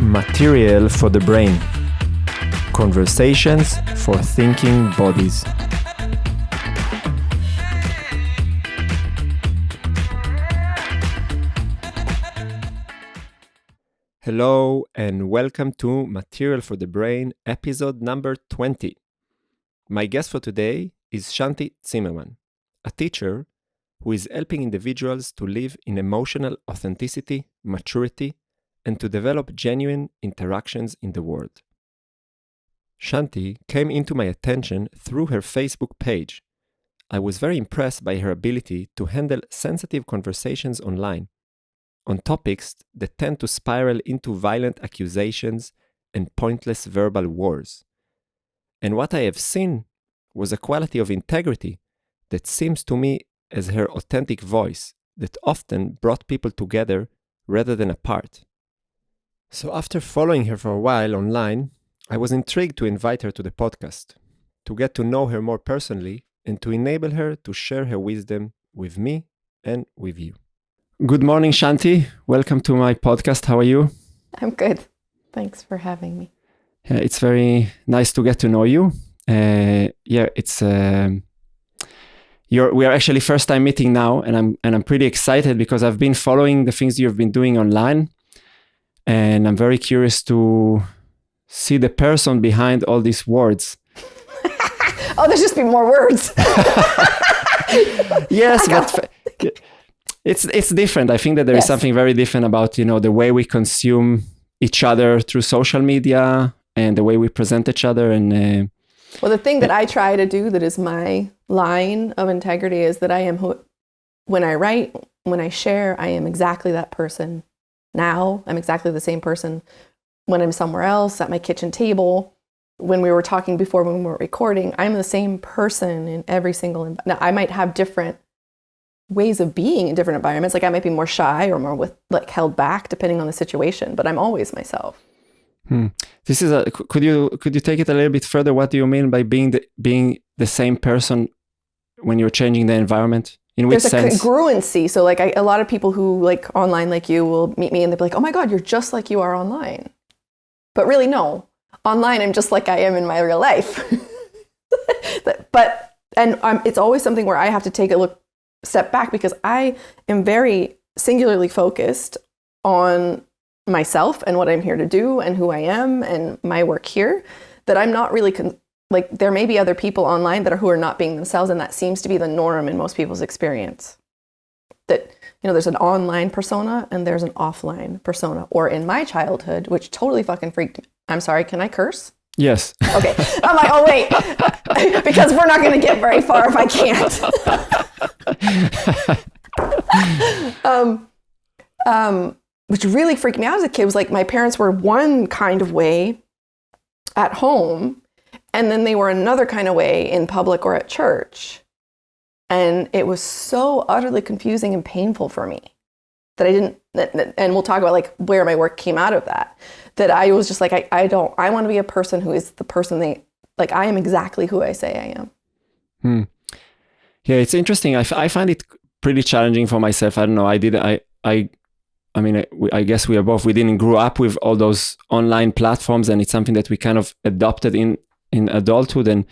Material for the brain. Conversations for thinking bodies. Hello and welcome to Material for the Brain, episode number 20. My guest for today is Shanti Zimmerman, a teacher who is helping individuals to live in emotional authenticity, maturity, and to develop genuine interactions in the world. Shanti came into my attention through her Facebook page. I was very impressed by her ability to handle sensitive conversations online on topics that tend to spiral into violent accusations and pointless verbal wars. And what I have seen was a quality of integrity that seems to me as her authentic voice that often brought people together rather than apart. So after following her for a while online, I was intrigued to invite her to the podcast, to get to know her more personally and to enable her to share her wisdom with me and with you. Good morning, Shanti. Welcome to my podcast. How are you? I'm good. Thanks for having me. It's very nice to get to know you. We are actually first time meeting now, and I'm pretty excited because I've been following the things you've been doing online, and I'm very curious to see the person behind all these words. Oh, there's just be more words. Yes, but it's different. I think that there is something very different about, the way we consume each other through social media and the way we present each other. And well, the thing that I try to do that is my line of integrity is that I am who, when I write, when I share, I am exactly that person. Now I'm exactly the same person when I'm somewhere else at my kitchen table. When we were talking before, when we were recording, I'm the same person in every single. Now I might have different ways of being in different environments. Like I might be more shy or more held back depending on the situation, but I'm always myself. This is could you take it a little bit further? What do you mean by being the same person when you're changing the environment? In which sense? There's a congruency. So like a lot of people who like online like you will meet me and they'll be like, oh my God, you're just like you are online. But really, no. Online, I'm just like I am in my real life. It's always something where I have to take a step back because I am very singularly focused on myself and what I'm here to do and who I am and my work here, that I'm not really there may be other people online who are not being themselves, and that seems to be the norm in most people's experience. That, there's an online persona and there's an offline persona. Or in my childhood, which totally fucking freaked me. I'm sorry, can I curse? Yes. Okay. I'm like, oh wait, because we're not going to get very far if I can't. Which really freaked me out as a kid was like my parents were one kind of way at home, and then they were another kind of way in public or at church. And it was so utterly confusing and painful for me that I didn't, and we'll talk about like where my work came out of that I was just like, I want to be a person who is the person I am exactly who I say I am. Yeah, it's interesting. I find it pretty challenging for myself. I don't know. I guess we didn't grow up with all those online platforms, and it's something that we kind of adopted in adulthood. And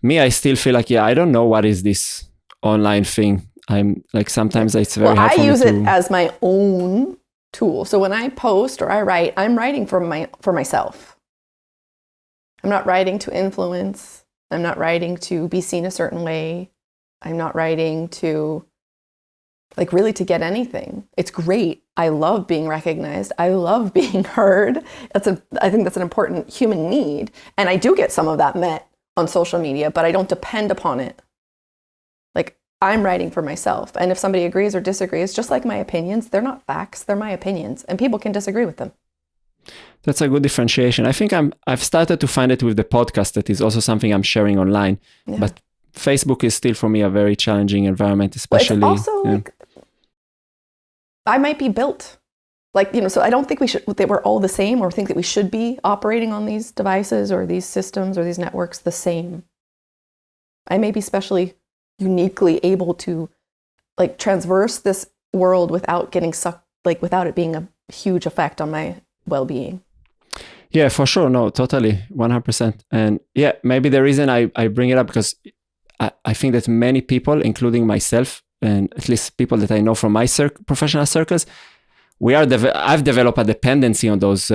me, I still feel like, I don't know what is this online thing. I'm like, sometimes it's very hard for me I use it as my own tool. So when I post or I write, I'm writing for myself. I'm not writing to influence. I'm not writing to be seen a certain way. I'm not writing to really to get anything. It's great. I love being recognized. I love being heard. I think that's an important human need. And I do get some of that met on social media, but I don't depend upon it. I'm writing for myself. And if somebody agrees or disagrees, just like my opinions, they're not facts, they're my opinions, and people can disagree with them. That's a good differentiation. I think I've started to find it with the podcast. That is also something I'm sharing online. Yeah. But Facebook is still for me a very challenging environment, especially. But it's also I might be built so I don't think that we're all the same, or think that we should be operating on these devices or these systems or these networks the same. I may be specially, uniquely able to like transverse this world without getting sucked, like without it being a huge effect on my well-being. Yeah, for sure. No, totally. 100%. And yeah, maybe the reason I bring it up because I think that many people, including myself, and at least people that I know from my professional circles, I've developed a dependency on those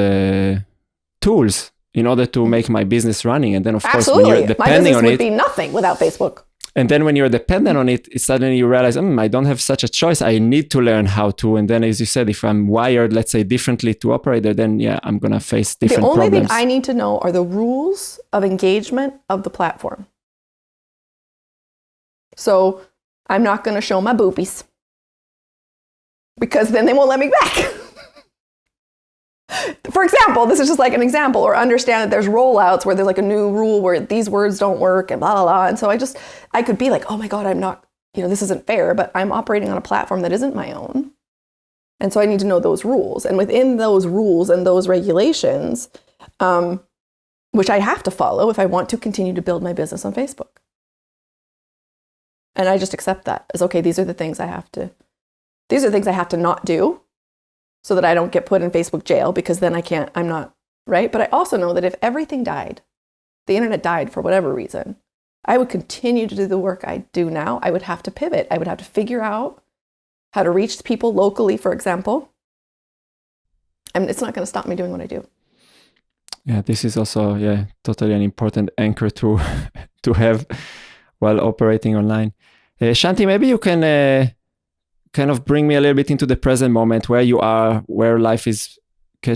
tools in order to make my business running. And then of course, when you're depending on it, my business would be nothing without Facebook. And then when you're dependent on it, suddenly you realize, I don't have such a choice. I need to learn how to. And then, as you said, if I'm wired, let's say, differently to operate there, then yeah, I'm going to face different problems. The only thing I need to know are the rules of engagement of the platform. So I'm not going to show my boobies because then they won't let me back. For example, this is just like an example, or understand that there's rollouts where there's like a new rule where these words don't work and blah, blah, blah. And so I could be like, oh my God, I'm not, this isn't fair, but I'm operating on a platform that isn't my own. And so I need to know those rules. And within those rules and those regulations, which I have to follow if I want to continue to build my business on Facebook. And I just accept that as, okay, these are the things I have to not do, so that I don't get put in Facebook jail, because then I'm not, right? But I also know that if everything died, the internet died for whatever reason, I would continue to do the work I do now. I would have to pivot. I would have to figure out how to reach people locally, for example. And it's not going to stop me doing what I do. Yeah, this is also, totally an important anchor to have while operating online. Shanti, maybe you can kind of bring me a little bit into the present moment, where you are, where life is,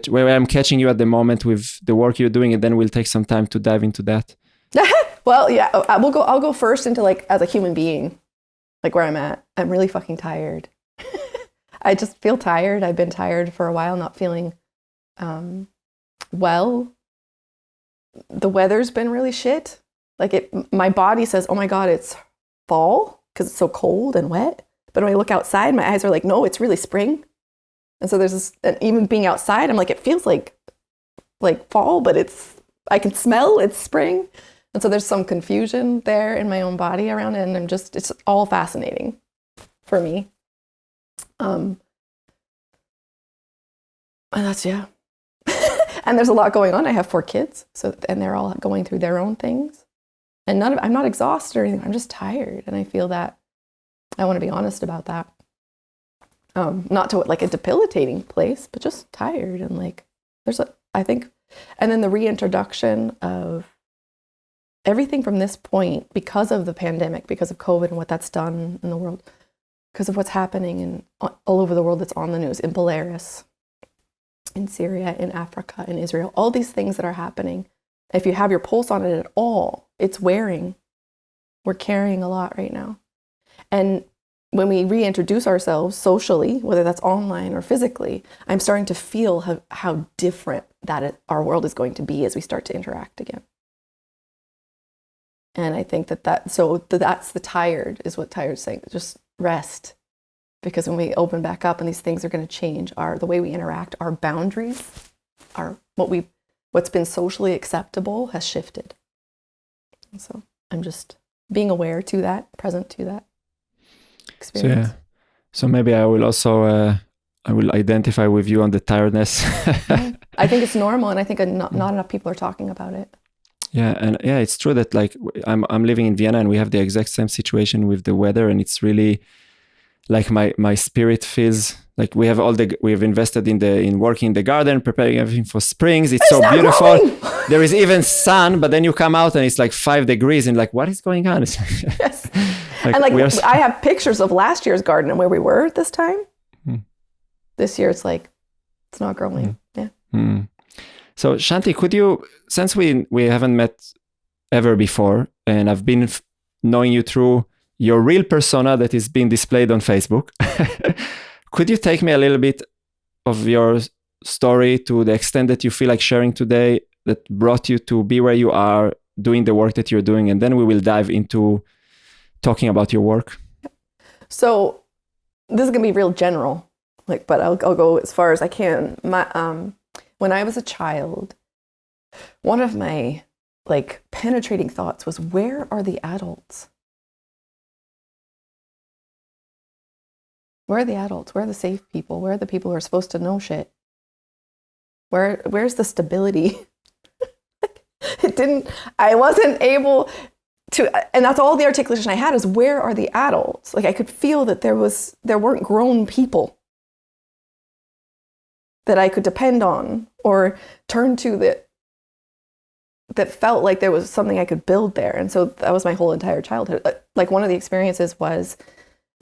where I'm catching you at the moment with the work you're doing, and then we'll take some time to dive into that. Well, yeah, I'll go first into like as a human being, like where I'm at. I'm really fucking tired. I just feel tired. I've been tired for a while, not feeling well. The weather's been really shit. Like my body says, oh my God, it's fall because it's so cold and wet. But when I look outside, my eyes are like, no, it's really spring. And so there's this, and even being outside, I'm like, it feels like fall, but I can smell it's spring. And so there's some confusion there in my own body around it. And it's all fascinating for me. And that's, yeah. And there's a lot going on. I have 4 kids, and they're all going through their own things. And I'm not exhausted or anything. I'm just tired. And I feel that I want to be honest about that. Not to like a debilitating place, but just tired. And like, I think, and then the reintroduction of everything from this point, because of the pandemic, because of COVID and what that's done in the world, because of what's happening all over the world that's on the news, in Belarus, in Syria, in Africa, in Israel, all these things that are happening. If you have your pulse on it at all, it's wearing. We're carrying a lot right now. And when we reintroduce ourselves socially, whether that's online or physically, I'm starting to feel how different our world is going to be as we start to interact again. And I think that's the tired, is what tired's saying. Just rest. Because when we open back up and these things are going to change, the way we interact, our boundaries, what's been socially acceptable has shifted. And so I'm just being aware to that, present to that experience. So maybe I will also I will identify with you on the tiredness. I think it's normal, and I think not enough people are talking about it. Yeah, and yeah, it's true that like I'm living in Vienna, and we have the exact same situation with the weather, and it's really like my spirit feels like we have invested in working in the garden, preparing everything for springs. It's so beautiful. There is even sun, but then you come out and it's like 5 degrees, and like, what is going on? Yes. Like, and I have pictures of last year's garden and where we were this time. This year it's like, it's not growing. Yeah. So Shanti, could you, since we haven't met ever before, and I've been knowing you through your real persona that is being displayed on Facebook, could you take me a little bit of your story to the extent that you feel like sharing today, that brought you to be where you are, doing the work that you're doing, and then we will dive into talking about your work? So this is going to be real general, but I'll go as far as I can. When I was a child, one of my penetrating thoughts was, where are the adults? Where are the adults? Where are the safe people? Where are the people who are supposed to know shit? Where's the stability? I wasn't able to, and that's all the articulation I had is, where are the adults? Like, I could feel that there weren't grown people that I could depend on or turn to that felt like there was something I could build there. And so that was my whole entire childhood. Like, one of the experiences was,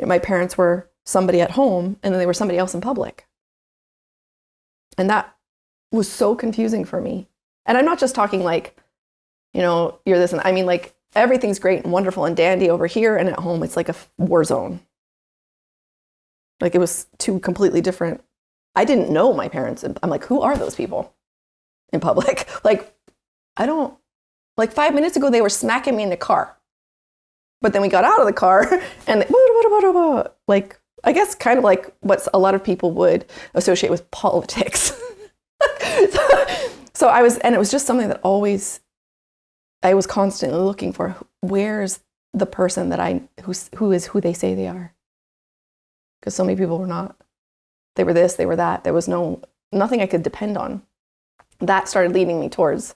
my parents were somebody at home and then they were somebody else in public. And that was so confusing for me. And I'm not just talking like, you're this, and I mean, like, everything's great and wonderful and dandy over here, and at home it's like a war zone. Like, it was two completely different. I didn't know my parents. I'm like, who are those people in public? Like, like 5 minutes ago, they were smacking me in the car. But then we got out of the car and like, I guess kind of like what a lot of people would associate with politics. So it was just something that I was constantly looking for. Where's the person that who is who they say they are? Because so many people were not. They were this, they were that. There was nothing I could depend on. That started leading me towards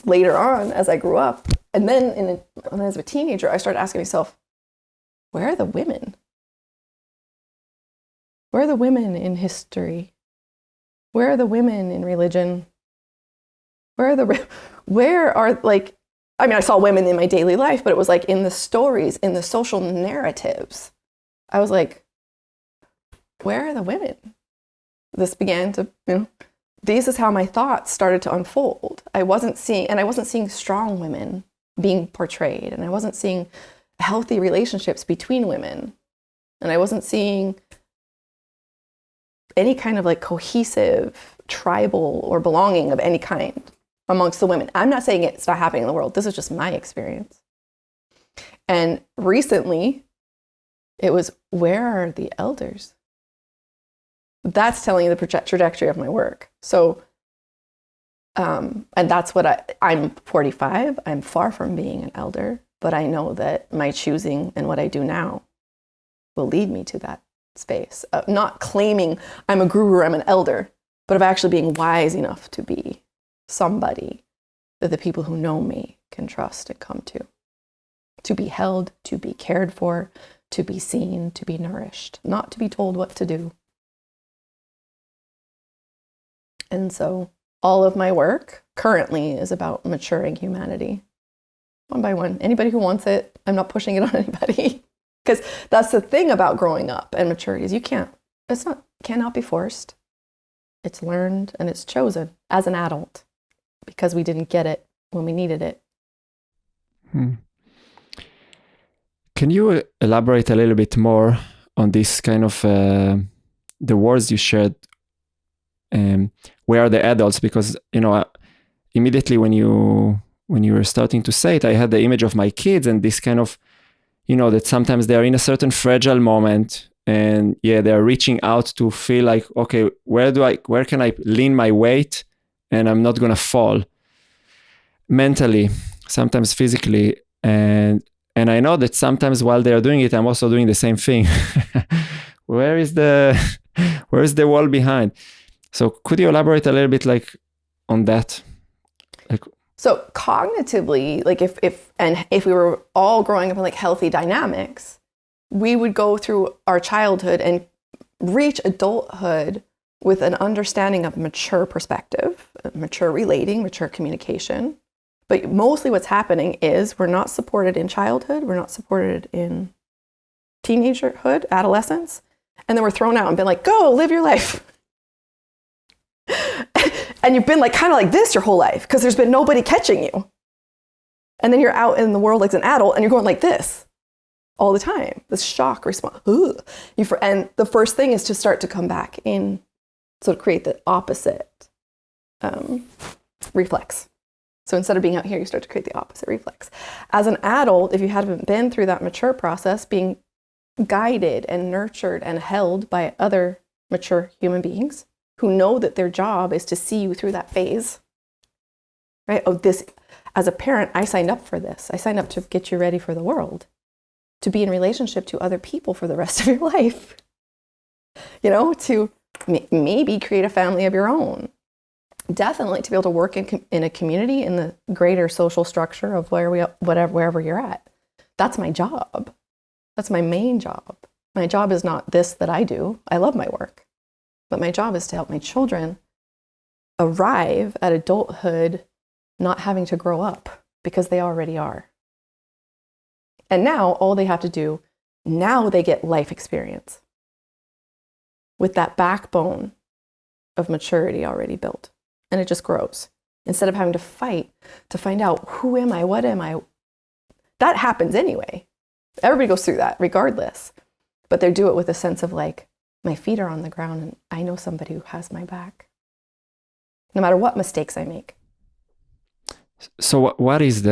later on as I grew up. And then when I was a teenager, I started asking myself, where are the women? Where are the women in history? Where are the women in religion? I saw women in my daily life, but it was like in the stories, in the social narratives. I was like, where are the women? This began to, this is how my thoughts started to unfold. I wasn't seeing strong women being portrayed, and I wasn't seeing healthy relationships between women, and I wasn't seeing any kind of like cohesive tribal or belonging of any kind amongst the women. I'm not saying it's not happening in the world. This is just my experience. And recently, it was, where are the elders? That's telling you the trajectory of my work. So, and that's what I'm 45. I'm far from being an elder, but I know that my choosing and what I do now will lead me to that space. Not claiming I'm a guru or I'm an elder, but of actually being wise enough to be somebody that the people who know me can trust and come to be held, to be cared for, to be seen, to be nourished, not to be told what to do. And so all of my work currently is about maturing humanity, one by one. Anybody who wants it, I'm not pushing it on anybody. Because that's the thing about growing up and maturity, is cannot be forced. It's learned and it's chosen as an adult because we didn't get it when we needed it. Can you elaborate a little bit more on this kind of the words you shared? Where are the adults? Because immediately when you were starting to say it, I had the image of my kids and this kind of, that sometimes they are in a certain fragile moment, and they are reaching out to feel like, okay, where can I lean my weight and I'm not gonna fall mentally, sometimes physically, and I know that sometimes while they are doing it, I'm also doing the same thing. where is the wall behind? So could you elaborate a little bit on that? So cognitively, if we were all growing up in healthy dynamics, we would go through our childhood and reach adulthood with an understanding of mature perspective, mature relating, mature communication. But mostly what's happening is we're not supported in childhood, we're not supported in teenagerhood, adolescence, and then we're thrown out and been like, go live your life. And you've been kind of like this your whole life because there's been nobody catching you. And then you're out in the world as an adult and you're going like this all the time. This shock response. And the first thing is to start to come back in, so to create the opposite reflex. So instead of being out here, you start to create the opposite reflex. As an adult, if you haven't been through that mature process, being guided and nurtured and held by other mature human beings who know that their job is to see you through that phase, right? As a parent, I signed up for this. I signed up to get you ready for the world, to be in relationship to other people for the rest of your life. to maybe create a family of your own. Definitely to be able to work in a community in the greater social structure of wherever you're at. That's my job. That's my main job. My job is not this that I do. I love my work. But my job is to help my children arrive at adulthood not having to grow up, because they already are. And now all they have to do, now they get life experience with that backbone of maturity already built. And it just grows. Instead of having to fight to find out, who am I? What am I? That happens anyway. Everybody goes through that regardless. But they do it with a sense of like, my feet are on the ground and I know somebody who has my back, no matter what mistakes I make. So what is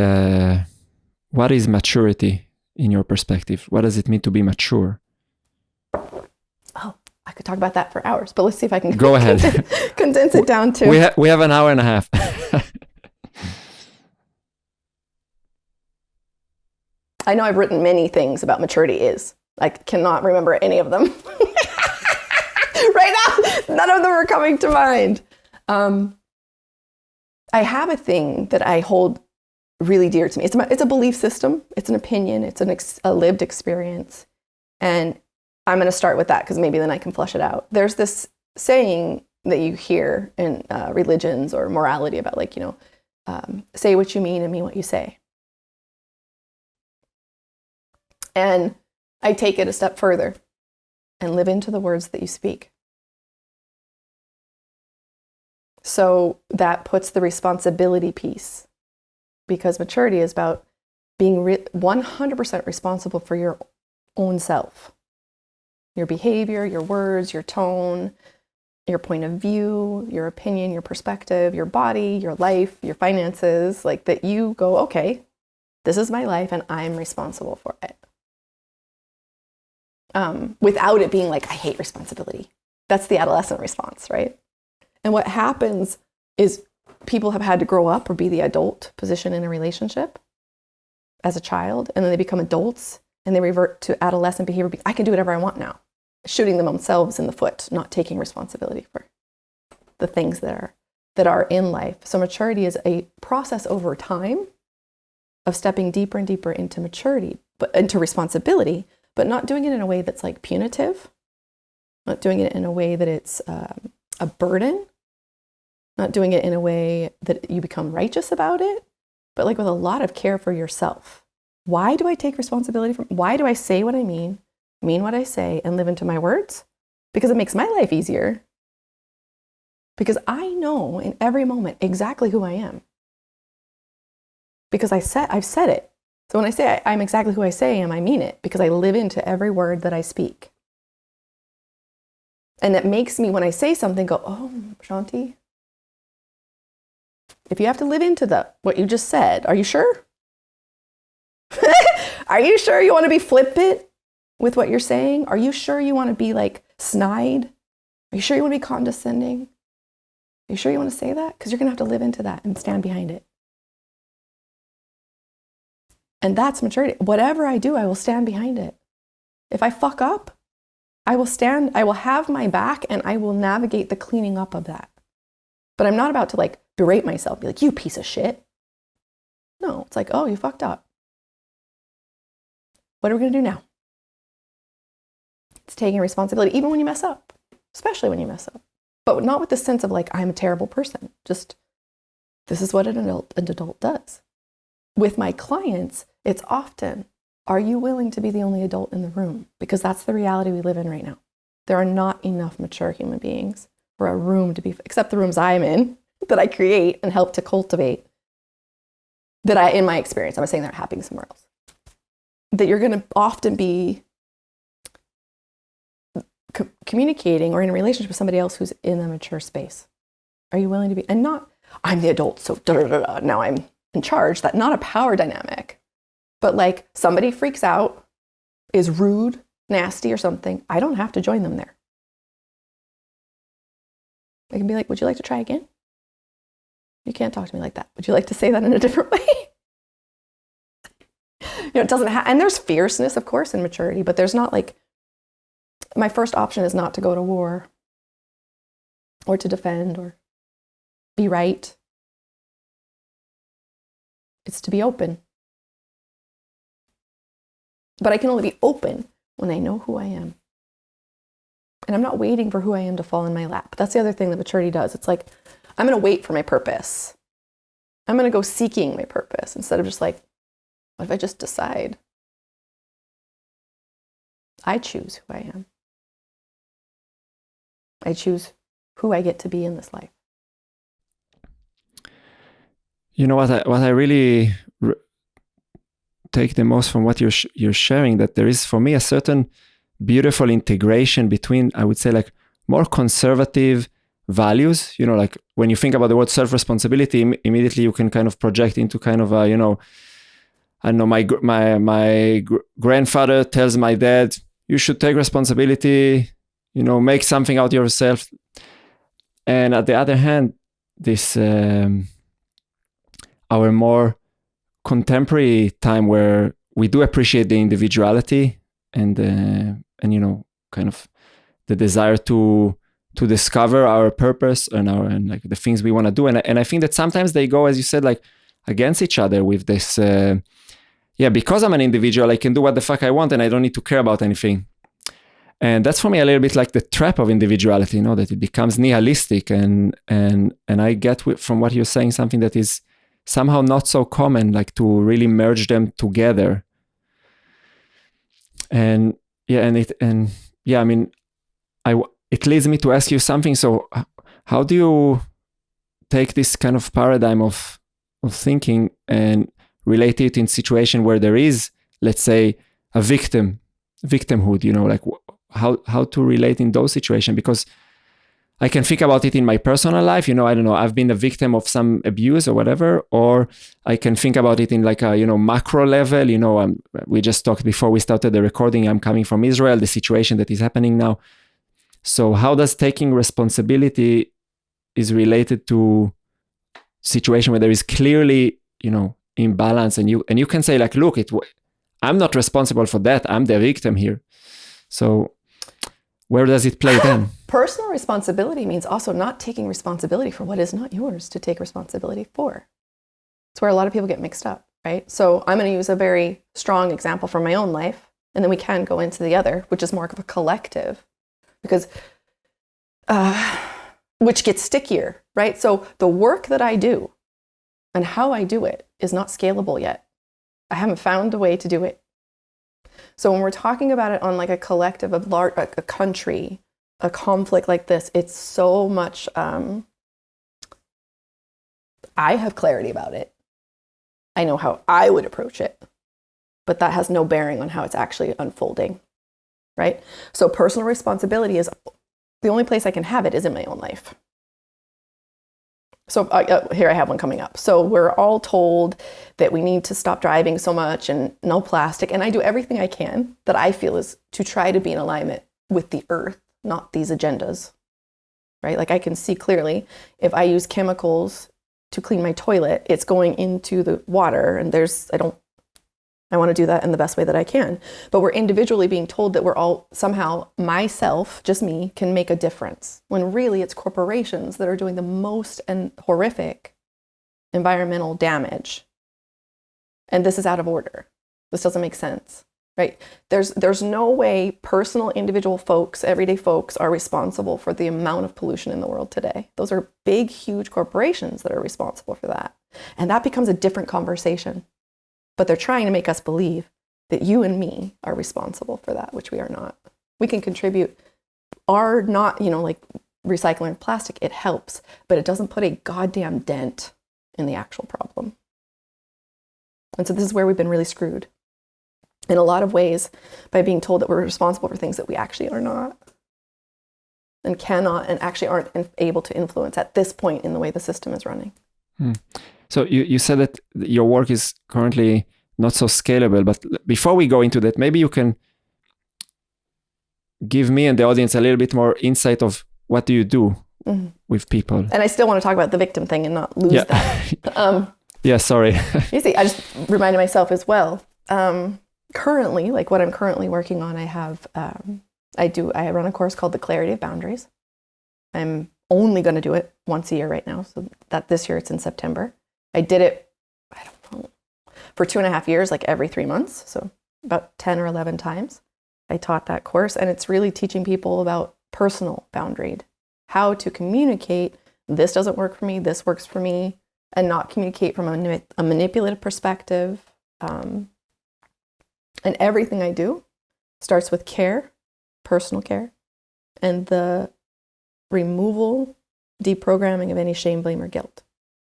maturity in your perspective? What does it mean to be mature? Oh, I could talk about that for hours, but let's see if I can go ahead. Condense it down to. We have an hour and a half. I know I've written many things about maturity is. I cannot remember any of them. Right now, none of them are coming to mind. I have a thing that I hold really dear to me. It's a belief system. It's an opinion. It's a lived experience. And I'm going to start with that because maybe then I can flush it out. There's this saying that you hear in religions or morality about say what you mean and mean what you say. And I take it a step further and live into the words that you speak. So that puts the responsibility piece, because maturity is about being 100% responsible for your own self, your behavior, your words, your tone, your point of view, your opinion, your perspective, your body, your life, your finances, like that you go, okay, this is my life and I'm responsible for it. Without it being like, I hate responsibility. That's the adolescent response, right? And what happens is people have had to grow up or be the adult position in a relationship as a child, and then they become adults and they revert to adolescent behavior. I can do whatever I want now, shooting themselves in the foot, not taking responsibility for the things that are in life. So maturity is a process over time of stepping deeper and deeper into maturity, but into responsibility, but not doing it in a way that's like punitive, not doing it in a way that it's a burden, not doing it in a way that you become righteous about it, but like with a lot of care for yourself. Why do I take responsibility why do I say what I mean what I say, and live into my words? Because it makes my life easier. Because I know in every moment exactly who I am. Because I've said it. So when I say I'm exactly who I say I am, I mean it, because I live into every word that I speak. And that makes me, when I say something, go, oh, Shanti, if you have to live into what you just said, are you sure? Are you sure you want to be flippant with what you're saying? Are you sure you want to be like snide? Are you sure you want to be condescending? Are you sure you want to say that? Because you're going to have to live into that and stand behind it. And that's maturity. Whatever I do, I will stand behind it. If I fuck up, I will have my back and I will navigate the cleaning up of that. But I'm not about to like berate myself, be like, you piece of shit. No, it's like, oh, you fucked up. What are we going to do now? It's taking responsibility, even when you mess up, especially when you mess up. But not with the sense of like, I'm a terrible person. Just, this is what an adult does. With my clients, it's often, are you willing to be the only adult in the room? Because that's the reality we live in right now. There are not enough mature human beings for a room to be, except the rooms I'm in, that I create and help to cultivate, in my experience, I'm not saying they're happening somewhere else, that you're going to often be communicating or in a relationship with somebody else who's in a mature space. Are you willing to be, and not, I'm the adult, so now I'm in charge. That not a power dynamic, but like somebody freaks out, is rude, nasty or something. I don't have to join them there. I can be like, would you like to try again? You can't talk to me like that. Would you like to say that in a different way? It doesn't and there's fierceness, of course, in maturity, but there's not like, my first option is not to go to war or to defend or be right. It's to be open. But I can only be open when I know who I am. And I'm not waiting for who I am to fall in my lap. That's the other thing that maturity does. It's like, I'm going to wait for my purpose. I'm going to go seeking my purpose instead of just like, what if I just decide? I choose who I am. I choose who I get to be in this life. You know what I really take the most from what you're sharing, that there is for me a certain beautiful integration between, I would say, like more conservative values. You know, like when you think about the word self-responsibility, immediately you can kind of project into kind of a, you know, I don't know, my grandfather tells my dad, you should take responsibility, you know, make something out of yourself. And at the other hand, this our more contemporary time where we do appreciate the individuality and you know, kind of the desire to discover our purpose and like the things we want to do. And I think that sometimes they go, as you said, like against each other with this, because I'm an individual, I can do what the fuck I want and I don't need to care about anything. And that's for me a little bit like the trap of individuality, you know, that it becomes nihilistic. And I get from what you're saying something that is somehow not so common, like to really merge them together. And I mean, it leads me to ask you something. So how do you take this kind of paradigm of thinking and relate it in situation where there is, let's say, a victimhood, you know, like how to relate in those situations? Because I can think about it in my personal life, you know, I don't know, I've been a victim of some abuse or whatever, or I can think about it in like a, you know, macro level, you know, we just talked before we started the recording, I'm coming from Israel, the situation that is happening now. So how does taking responsibility is related to situation where there is clearly, you know, imbalance, and you can say like, look, I'm not responsible for that, I'm the victim here. So where does it play then? Personal responsibility means also not taking responsibility for what is not yours to take responsibility for. It's where a lot of people get mixed up, right? So I'm going to use a very strong example from my own life, and then we can go into the other, which is more of a collective, because which gets stickier, right? So the work that I do and how I do it is not scalable yet. I haven't found a way to do it. So when we're talking about it on like a collective of large, a country, a conflict like this, it's so much, I have clarity about it. I know how I would approach it, but that has no bearing on how it's actually unfolding, right? So personal responsibility is the only place I can have it is in my own life. So here I have one coming up. So we're all told that we need to stop driving so much and no plastic. And I do everything I can that I feel is to try to be in alignment with the earth, not these agendas, right? Like I can see clearly if I use chemicals to clean my toilet, it's going into the water, and I want to do that in the best way that I can. But we're individually being told that we're all somehow, myself, just me, can make a difference, when really it's corporations that are doing the most and horrific environmental damage. And this is out of order. This doesn't make sense, right? There's no way personal, individual folks, everyday folks are responsible for the amount of pollution in the world today. Those are big, huge corporations that are responsible for that. And that becomes a different conversation. But they're trying to make us believe that you and me are responsible for that, which we are not. We can contribute, are not, you know, like recycling plastic, it helps, but it doesn't put a goddamn dent in the actual problem. And so this is where we've been really screwed in a lot of ways by being told that we're responsible for things that we actually are not and cannot and actually aren't able to influence at this point in the way the system is running. So you said that your work is currently not so scalable, but before we go into that, maybe you can give me and the audience a little bit more insight of what do you do with people. And I still want to talk about the victim thing and not lose that. Yeah, sorry. You see, I just reminded myself as well. Currently, like what I'm currently working on, I have I run a course called The Clarity of Boundaries. I'm only going to do it once a year right now. So that this year it's in September. I did it, I don't know, for 2.5 years, like every 3 months. So about 10 or 11 times I taught that course. And it's really teaching people about personal boundary, how to communicate. This doesn't work for me. This works for me, and not communicate from a manipulative perspective. And everything I do starts with care, personal care, and the removal, deprogramming of any shame, blame, or guilt.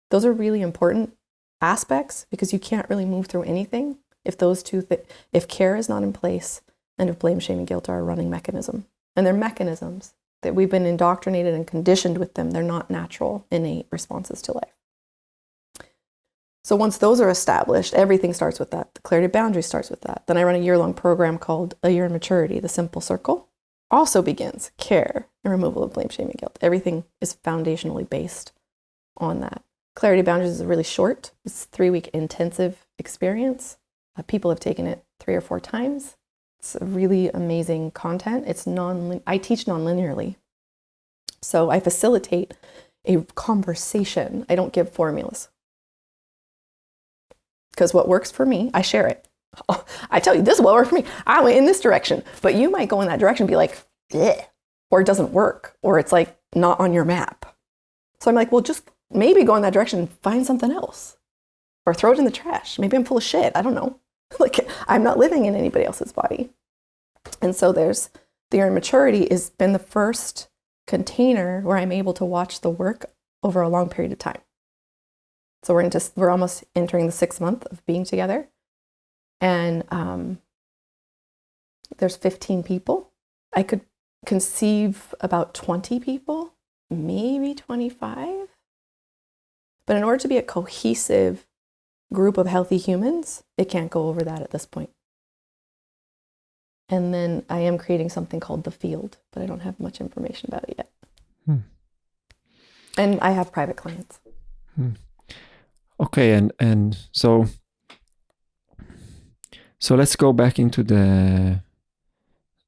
Those are really important aspects because you can't really move through anything if those two, if care is not in place and if blame, shame, and guilt are a running mechanism. And they're mechanisms that we've been indoctrinated and conditioned with them. They're not natural, innate responses to life. So once those are established, everything starts with that. The clarity of boundaries starts with that. Then I run a year-long program called A Year in Maturity, The Simple Circle. Also begins care and removal of blame, shame, and guilt. Everything is foundationally based on that. Clarity of Boundaries is really short. It's a 3-week intensive experience. People have taken it 3 or 4 times. It's a really amazing content. I teach non-linearly. So I facilitate a conversation. I don't give formulas. Because what works for me, I share it. I tell you, this is what worked for me. I went in this direction, but you might go in that direction and be like, "Bleh," or it doesn't work, or it's like not on your map. So I'm like, well, just maybe go in that direction and find something else, or throw it in the trash. Maybe I'm full of shit. I don't know. Like, I'm not living in anybody else's body. And so there's the Year in Maturity has been the first container where I'm able to watch the work over a long period of time. So we're almost entering the 6th month of being together. And there's 15 people. I could conceive about 20 people, maybe 25. But in order to be a cohesive group of healthy humans, it can't go over that at this point. And then I am creating something called The Field, but I don't have much information about it yet. And I have private clients. Okay, and so let's go back into the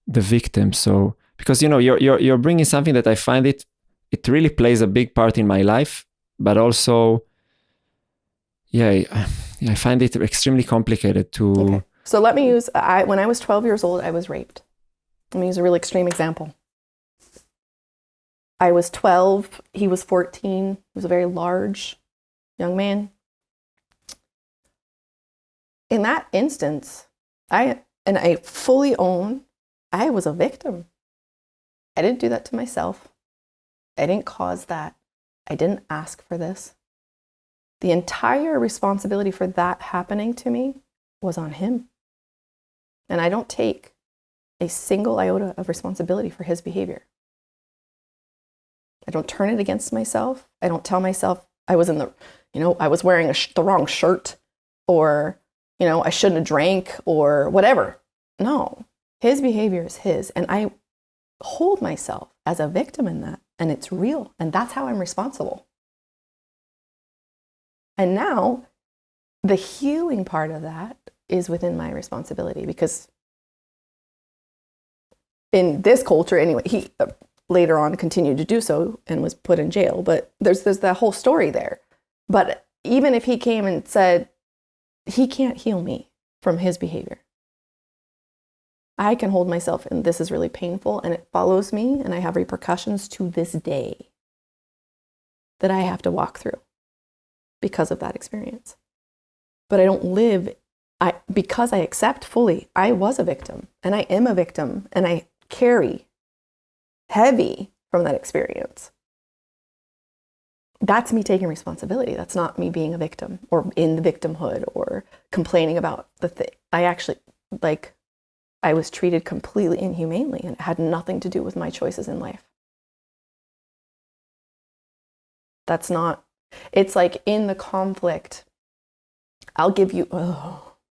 victim. So because you're bringing something that I find it really plays a big part in my life, but also I find it extremely complicated to. Okay. So let me use when I was 12 years old, I was raped. Let me use a really extreme example. I was 12, he was 14. He was a very large young man. In that instance, I fully own I was a victim. I didn't do that to myself. I didn't cause that. I didn't ask for this. The entire responsibility for that happening to me was on him. And I don't take a single iota of responsibility for his behavior. I don't turn it against myself. I don't tell myself I was I was wearing the wrong shirt, or, I shouldn't have drank, or whatever. No, his behavior is his. And I hold myself as a victim in that. And it's real. And that's how I'm responsible. And now the healing part of that is within my responsibility, because in this culture anyway, he later on continued to do so and was put in jail. But there's that whole story there. But even if he came and said, he can't heal me from his behavior, I can hold myself, and this is really painful, and it follows me, and I have repercussions to this day that I have to walk through because of that experience. But I don't live, because I accept fully, I was a victim, and I am a victim, and I carry heavy from that experience. That's me taking responsibility. That's not me being a victim or in the victimhood or complaining about the thing. I actually, I was treated completely inhumanely, and it had nothing to do with my choices in life. That's not, it's like in the conflict, I'll give you,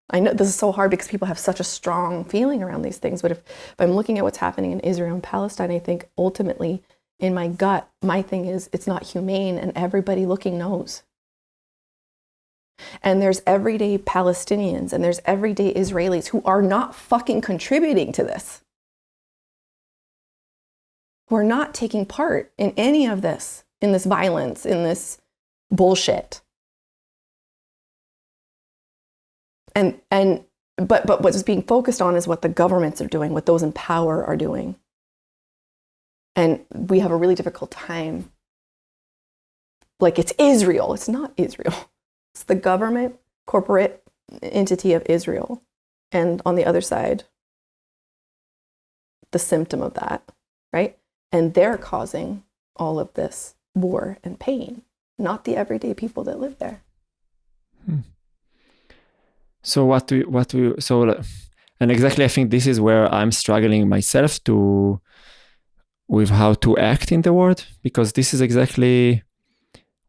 I know this is so hard because people have such a strong feeling around these things, but if I'm looking at what's happening in Israel and Palestine, I think ultimately in my gut, my thing is it's not humane, and everybody looking knows. And there's everyday Palestinians and there's everyday Israelis who are not fucking contributing to this. who are not taking part in any of this, in this violence, in this bullshit. But what's being focused on is what the governments are doing, what those in power are doing. And we have a really difficult time. Like, it's Israel. It's not Israel. It's the government, corporate entity of Israel. And on the other side, the symptom of that, right? And they're causing all of this war and pain, not the everyday people that live there. So and exactly, I think this is where I'm struggling myself with how to act in the world, because this is exactly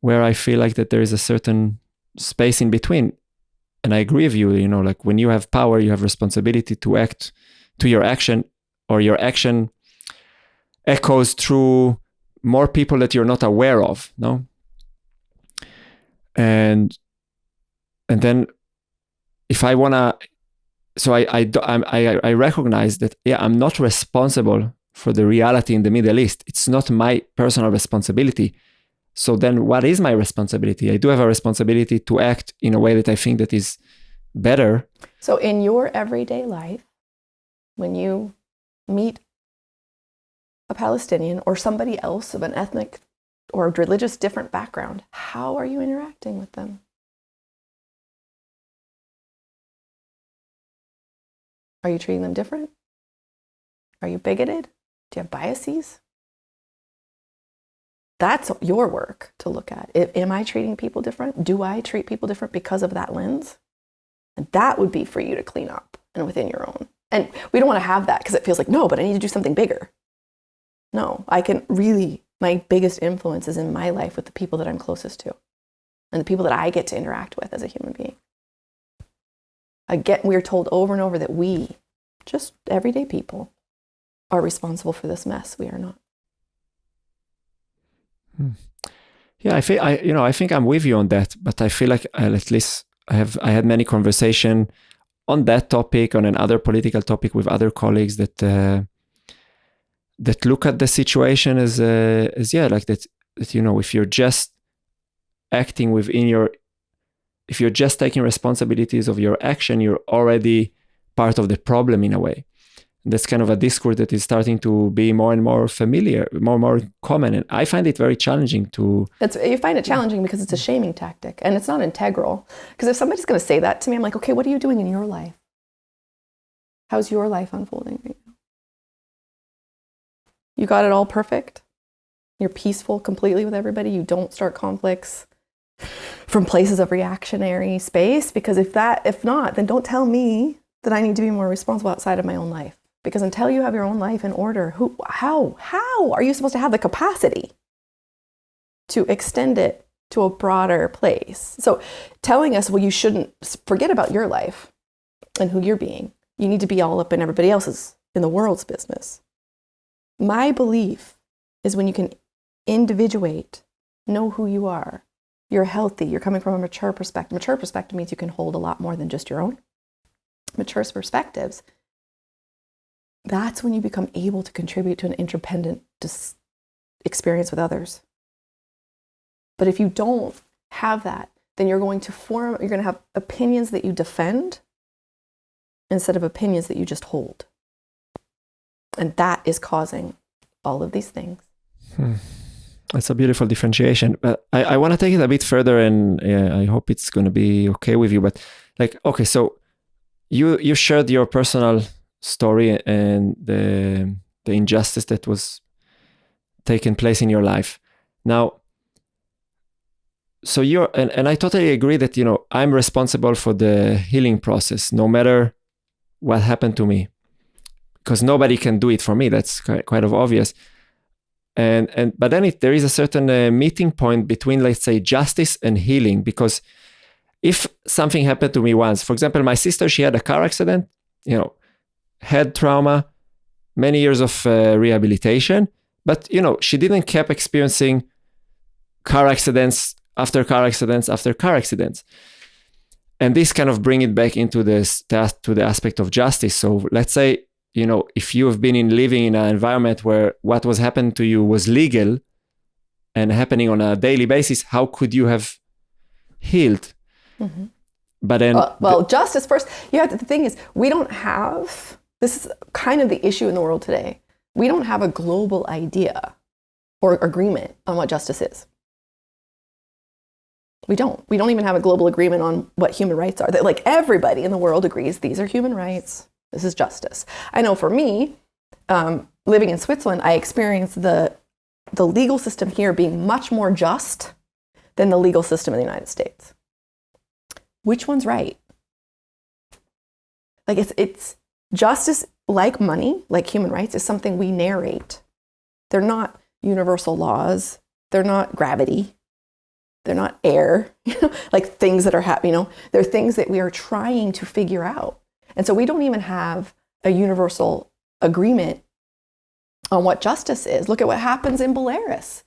where I feel like that there is a certain space in between. And I agree with you, like when you have power, you have responsibility to act to your action, or your action echoes through more people that you're not aware of, no? And then if I wanna, so I recognize that, I'm not responsible for the reality in the Middle East. It's not my personal responsibility. So then what is my responsibility? I do have a responsibility to act in a way that I think that is better. So in your everyday life, when you meet a Palestinian or somebody else of an ethnic or religious different background, how are you interacting with them? Are you treating them different? Are you bigoted? Do you have biases? That's your work to look at. Am I treating people different? Do I treat people different because of that lens? And that would be for you to clean up and within your own. And we don't want to have that because it feels like, no, but I need to do something bigger. No, I can really, my biggest influence is in my life with the people that I'm closest to and the people that I get to interact with as a human being. Again, we're told over and over that we, just everyday people, are responsible for this mess. We are not. Yeah, I think I'm with you on that, but I feel like at least I had many conversations on that topic, on another political topic with other colleagues that look at the situation as like that if you're just acting if you're just taking responsibilities of your action, you're already part of the problem in a way. And that's kind of a discourse that is starting to be more and more familiar, more and more common. And I find it very challenging to... You find it challenging because it's a shaming tactic and it's not integral. Because if somebody's going to say that to me, I'm like, okay, what are you doing in your life? How's your life unfolding right now? You got it all perfect? You're peaceful completely with everybody? You don't start conflicts from places of reactionary space? Because if not, then don't tell me that I need to be more responsible outside of my own life. Because until you have your own life in order, how are you supposed to have the capacity to extend it to a broader place? So telling us, well, you shouldn't forget about your life and who you're being. You need to be all up in everybody else's, in the world's business. My belief is when you can individuate, know who you are, you're healthy, you're coming from a mature perspective. Mature perspective means you can hold a lot more than just your own. Mature perspectives, that's when you become able to contribute to an interdependent experience with others. But if you don't have that, then you're going to have opinions that you defend instead of opinions that you just hold. And that is causing all of these things. That's a beautiful differentiation. But I want to take it a bit further, and I hope it's going to be okay with you. But okay, so you shared your personal story and the injustice that was taking place in your life. Now, so and I totally agree that, I'm responsible for the healing process, no matter what happened to me, because nobody can do it for me. That's quite obvious. But then there is a certain meeting point between, let's say, justice and healing, because if something happened to me once, for example, my sister, she had a car accident, head trauma, many years of rehabilitation, but she didn't keep experiencing car accidents after car accidents after car accidents. And this kind of bring it back into to the aspect of justice. So let's say if you have been living in an environment where what was happening to you was legal and happening on a daily basis, how could you have healed? Mm-hmm. But then, well, justice first. Yeah, the thing is, we don't have, this is kind of the issue in the world today. We don't have a global idea or agreement on what justice is. We don't even have a global agreement on what human rights are. That, like, everybody in the world agrees these are human rights. This is justice. I know for me, living in Switzerland, I experienced the legal system here being much more just than the legal system in the United States. Which one's right? Like, it's justice, like money, like human rights, is something we narrate. They're not universal laws. They're not gravity. They're not air, like things that are happening, They're things that we are trying to figure out. And so we don't even have a universal agreement on what justice is. Look at what happens in Belarus.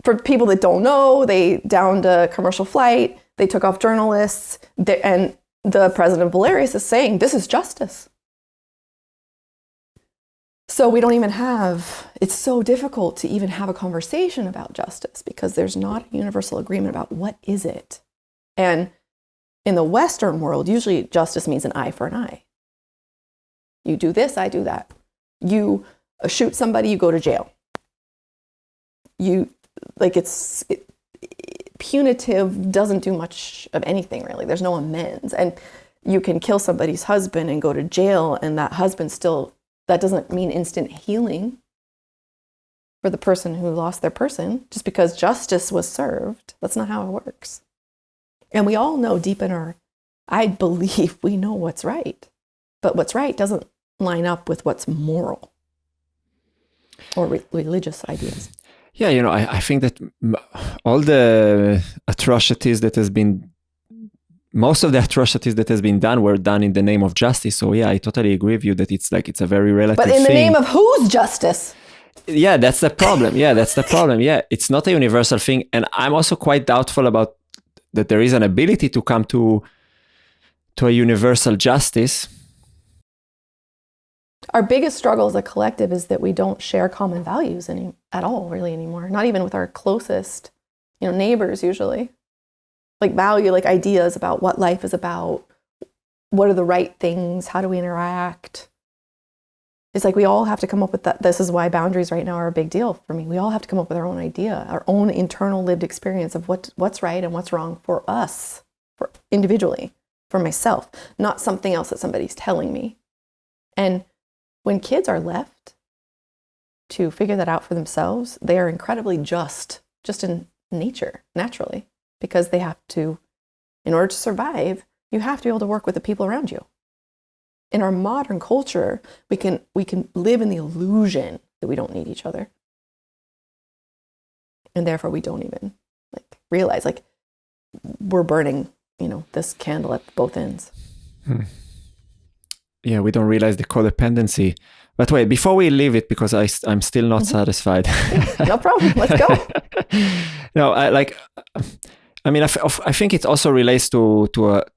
For people that don't know, they downed a commercial flight, they took off journalists, and the president of Belarus is saying, this is justice. So we don't even have, it's so difficult to even have a conversation about justice because there's not a universal agreement about what is it. And in the Western world, usually justice means an eye for an eye. You do this, I do that. You shoot somebody, you go to jail. Punitive doesn't do much of anything, really. There's no amends. And you can kill somebody's husband and go to jail, and that husband still, that doesn't mean instant healing for the person who lost their person, just because justice was served. That's not how it works. And we all know deep in I believe we know what's right. But what's right doesn't line up with what's moral or religious ideas. Yeah, I think that all the atrocities that has been, most of the atrocities that has been done were done in the name of justice. So yeah, I totally agree with you that it's a very relative thing. But in the name of whose justice? Yeah, that's the problem. Yeah, it's not a universal thing. And I'm also quite doubtful about that there is an ability to come to a universal justice. Our biggest struggle as a collective is that we don't share common values at all, really, anymore. Not even with our closest, neighbors, usually. Like ideas about what life is about, what are the right things, how do we interact. It's like we all have to come up with that. This is why boundaries right now are a big deal for me. We all have to come up with our own idea, our own internal lived experience of what's right and what's wrong for us, for individually, for myself, not something else that somebody's telling me. And when kids are left to figure that out for themselves, they are incredibly just in nature, naturally, because they have to, in order to survive, you have to be able to work with the people around you. In our modern culture, we can live in the illusion that we don't need each other. And therefore we don't even realize we're burning, this candle at both ends. Yeah, we don't realize the codependency. But wait, before we leave it, because I'm still not satisfied. No problem. Let's go. No, I think it also relates to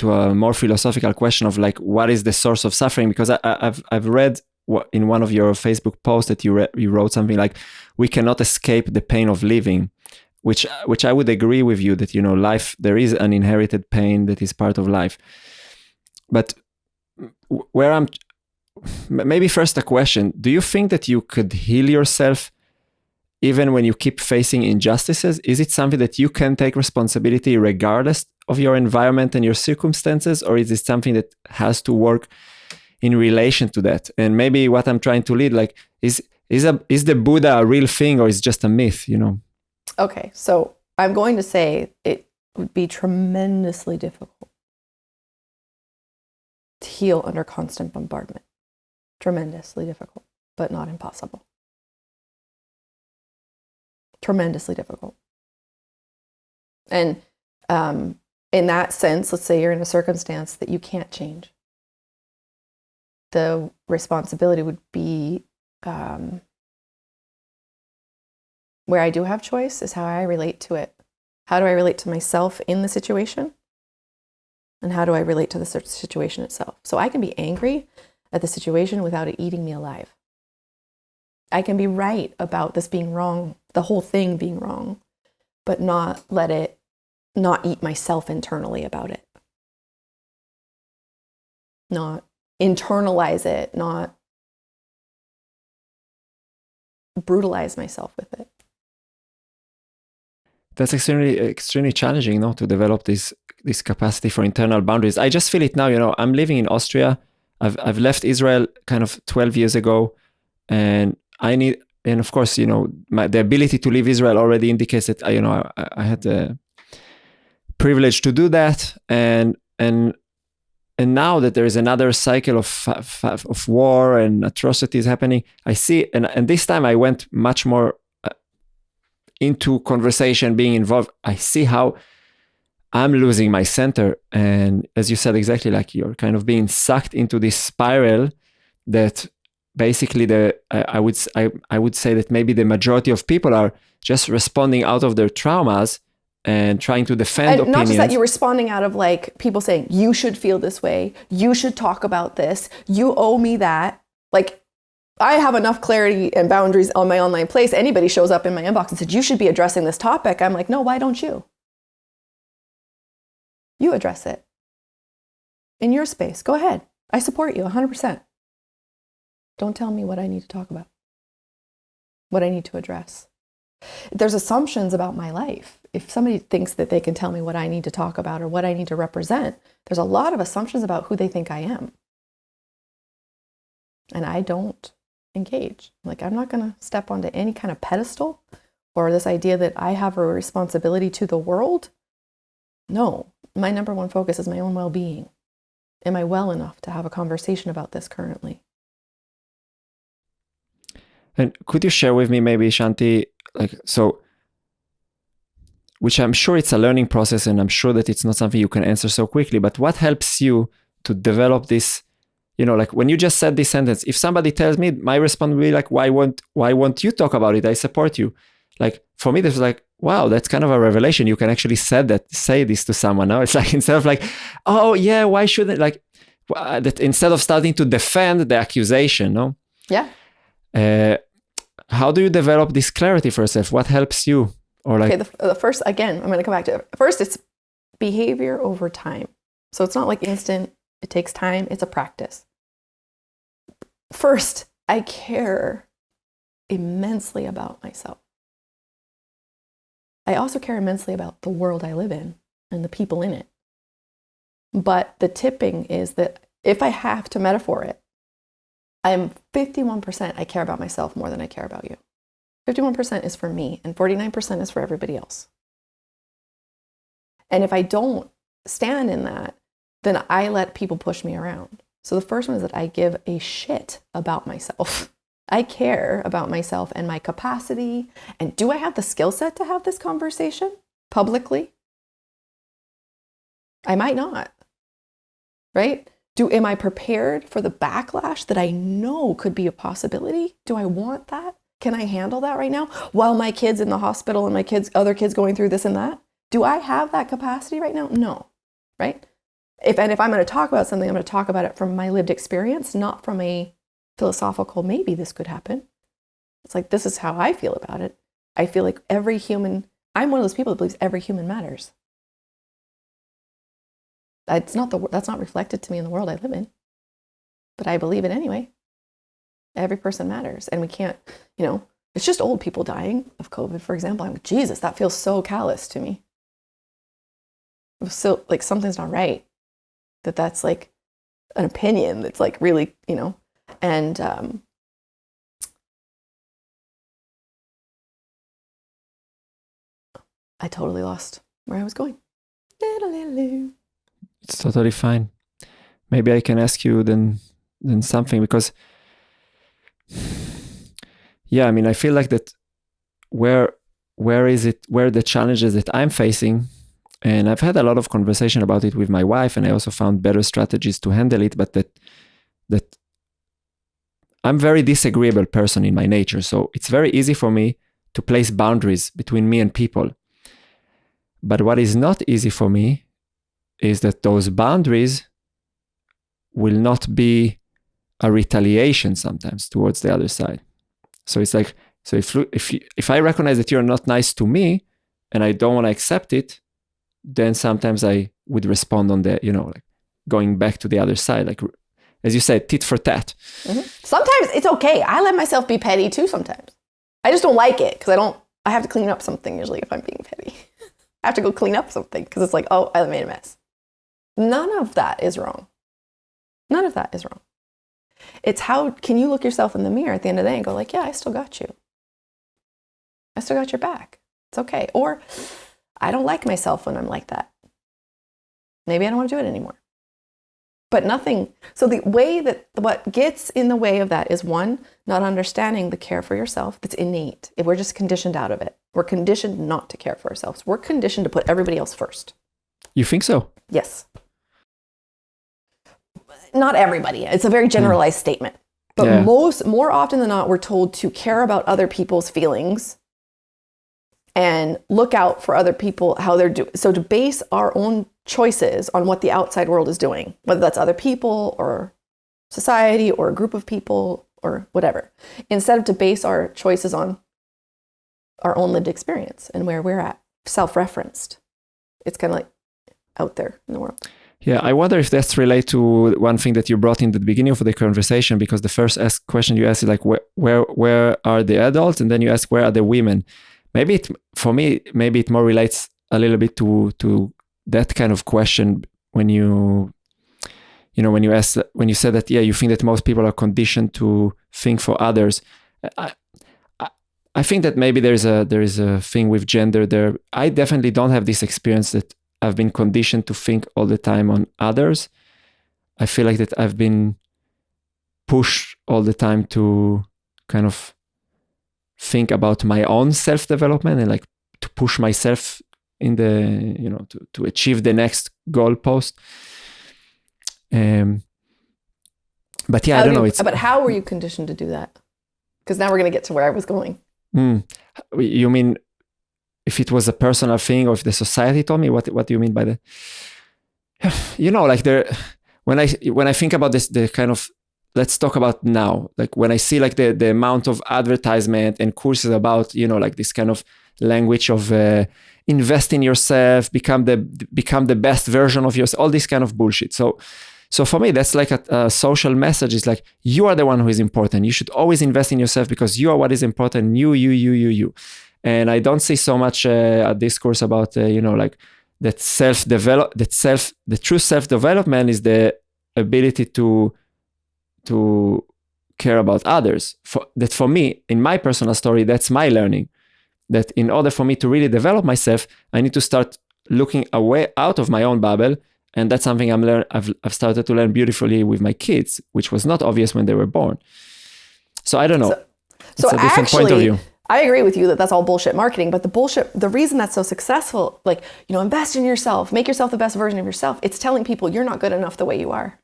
a more philosophical question of what is the source of suffering? Because I've read in one of your Facebook posts that you wrote something like, we cannot escape the pain of living, which I would agree with you that life, there is an inherited pain that is part of life. But maybe first a question, do you think that you could heal yourself even when you keep facing injustices? Is it something that you can take responsibility regardless of your environment and your circumstances, or is it something that has to work in relation to that? And maybe what I'm trying to lead, is the Buddha a real thing, or is it just a myth, Okay, so I'm going to say it would be tremendously difficult to heal under constant bombardment. Tremendously difficult, but not impossible. Tremendously difficult. And in that sense, let's say you're in a circumstance that you can't change. The responsibility would be where I do have choice is how I relate to it. How do I relate to myself in the situation? And how do I relate to the situation itself? So I can be angry at the situation without it eating me alive. I can be right about this being wrong, the whole thing being wrong, but not eat myself internally about it. Not internalize it, not brutalize myself with it. That's extremely challenging, to develop this capacity for internal boundaries. I just feel it now. I'm living in Austria. I've left Israel kind of 12 years ago, and of course, the ability to leave Israel already indicates that I had the privilege to do that, and now that there is another cycle of war and atrocities happening, I see, and this time I went much more into conversation, being involved. I see how I'm losing my center, and as you said, exactly like you're kind of being sucked into this spiral that basically I would say that maybe the majority of people are just responding out of their traumas and trying to defend opinions. Not just that, you're responding out of like people saying, you should feel this way, you should talk about this, you owe me that. Like, I have enough clarity and boundaries on my online place. Anybody shows up in my inbox and said, you should be addressing this topic. I'm like, no, why don't you? You address it in your space. Go ahead. I support you 100%. Don't tell me what I need to talk about, what I need to address. There's assumptions about my life. If somebody thinks that they can tell me what I need to talk about or what I need to represent, there's a lot of assumptions about who they think I am. And I don't engage. Like, I'm not going to step onto any kind of pedestal or this idea that I have a responsibility to the world. No, my number one focus is my own well-being. Am I well enough to have a conversation about this currently? And could you share with me maybe, Shanti, which I'm sure it's a learning process, and I'm sure that it's not something you can answer so quickly, but what helps you to develop this, like when you just said this sentence, if somebody tells me, my response will be like, why won't you talk about it? I support you. Like, for me, this is like, wow, that's kind of a revelation. You can actually say this to someone. No, it's like, instead of like, oh yeah, why shouldn't, like, that instead of starting to defend the accusation, no? Yeah. How do you develop this clarity for yourself? What helps you? Or like, okay, the first, again, I'm going to come back to it. First, it's behavior over time. So it's not like instant. It takes time. It's a practice. First, I care immensely about myself. I also care immensely about the world I live in and the people in it. But the tipping is that if I have to metaphor it, I'm 51% I care about myself more than I care about you. 51% is for me and 49% is for everybody else. And if I don't stand in that, then I let people push me around. So the first one is that I give a shit about myself. I care about myself and my capacity. And do I have the skill set to have this conversation publicly? I might not, right? Am I prepared for the backlash that I know could be a possibility? Do I want that? Can I handle that right now? While my kid's in the hospital and other kids going through this and that? Do I have that capacity right now? No, right? If I'm going to talk about something, I'm going to talk about it from my lived experience, not from a philosophical, maybe this could happen. It's like, this is how I feel about it. I feel like I'm one of those people that believes every human matters. That's not reflected to me in the world I live in, but I believe it anyway. Every person matters, and we can't, it's just old people dying of COVID, for example. I'm like, Jesus, that feels so callous to me. It was so like something's not right. That's like an opinion that's like really, and I totally lost where I was going. It's totally fine. Maybe I can ask you then something, because yeah, I mean, I feel like that where the challenges that I'm facing, and I've had a lot of conversation about it with my wife, and I also found better strategies to handle it, but that I'm a very disagreeable person in my nature. So it's very easy for me to place boundaries between me and people. But what is not easy for me is that those boundaries will not be a retaliation sometimes towards the other side. So it's like, so if I recognize that you're not nice to me and I don't want to accept it, then sometimes I would respond on the, like going back to the other side, like, as you said, tit for tat. Mm-hmm. Sometimes it's okay. I let myself be petty too sometimes. I just don't like it because I have to clean up something usually if I'm being petty. I have to go clean up something because it's like, oh, I made a mess. None of that is wrong. None of that is wrong. It's how can you look yourself in the mirror at the end of the day and go like, yeah, I still got you. I still got your back. It's okay. Or I don't like myself when I'm like that. Maybe I don't want to do it anymore. But nothing. So the way that what gets in the way of that is one, not understanding the care for yourself that's innate. If we're just conditioned out of it. We're conditioned not to care for ourselves. We're conditioned to put everybody else first. You think so? Yes. Not everybody. It's a very generalized statement. But more often than not, we're told to care about other people's feelings and look out for other people, how they're doing. So to base our own choices on what the outside world is doing, whether that's other people or society or a group of people or whatever, instead of to base our choices on our own lived experience and where we're at, self-referenced. It's kind of like out there in the world. Yeah, I wonder if that's related to one thing that you brought in the beginning of the conversation, because the first question you asked is like, where are the adults? And then you ask, where are the women? Maybe for me, it more relates a little bit to that kind of question when you said that, you think that most people are conditioned to think for others. I think that maybe there is a thing with gender there. I definitely don't have this experience that I've been conditioned to think all the time on others. I feel like that I've been pushed all the time to kind of think about my own self-development and like to push myself in the, to achieve the next goalpost. But yeah, I don't know. But how were you conditioned to do that? Because now we're going to get to where I was going. You mean if it was a personal thing or if the society told me? What do you mean by that? Like when I think about this, the kind of, let's talk about now, like when I see like the amount of advertisement and courses about, like this kind of language of invest in yourself, become the best version of yourself, all this kind of bullshit. So for me, that's like a social message. It's like, you are the one who is important. You should always invest in yourself because you are what is important. You. And I don't see so much a discourse about, like that the true self-development is the ability to care about others. For me, in my personal story, that's my learning. That in order for me to really develop myself, I need to start looking away out of my own bubble. And that's something I've started to learn beautifully with my kids, which was not obvious when they were born. So I don't know. It's a different point of view. I agree with you that that's all bullshit marketing, but the reason that's so successful, like, invest in yourself, make yourself the best version of yourself. It's telling people you're not good enough the way you are.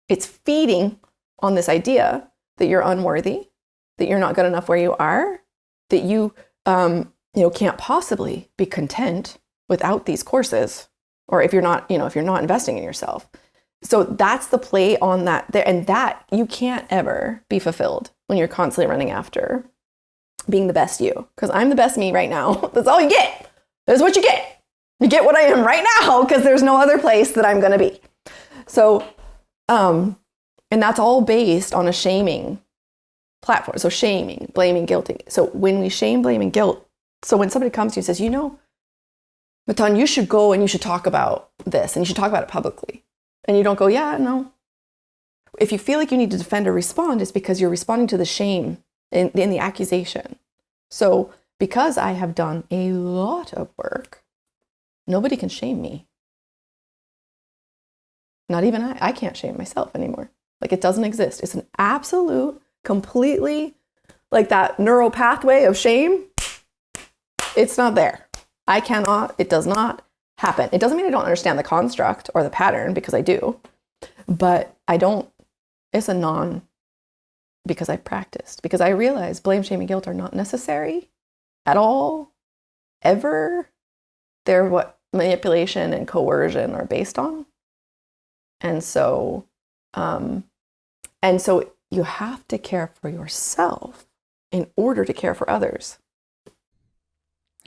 It's feeding on this idea that you're unworthy, that you're not good enough where you are, that you, can't possibly be content without these courses, or if you're not investing in yourself. So that's the play on that there, and that you can't ever be fulfilled when you're constantly running after being the best you. Because I'm the best me right now. That's all you get. That's what you get. You get what I am right now because there's no other place that I'm going to be. So, and that's all based on a shaming platform. So shaming, blaming, guilting. So when we shame, blame, and guilt, so when somebody comes to you and says, Matan, you should go and you should talk about this and you should talk about it publicly. And you don't go, yeah, no. If you feel like you need to defend or respond, it's because you're responding to the shame in the accusation. So because I have done a lot of work, nobody can shame me. Not even I can't shame myself anymore. Like, it doesn't exist. It's an absolute, completely, like that neural pathway of shame. It's not there. It does not happen. It doesn't mean I don't understand the construct or the pattern, because I do, but it's a because I practiced, because I realized blame, shame, and guilt are not necessary at all, ever. They're what manipulation and coercion are based on. And so you have to care for yourself in order to care for others.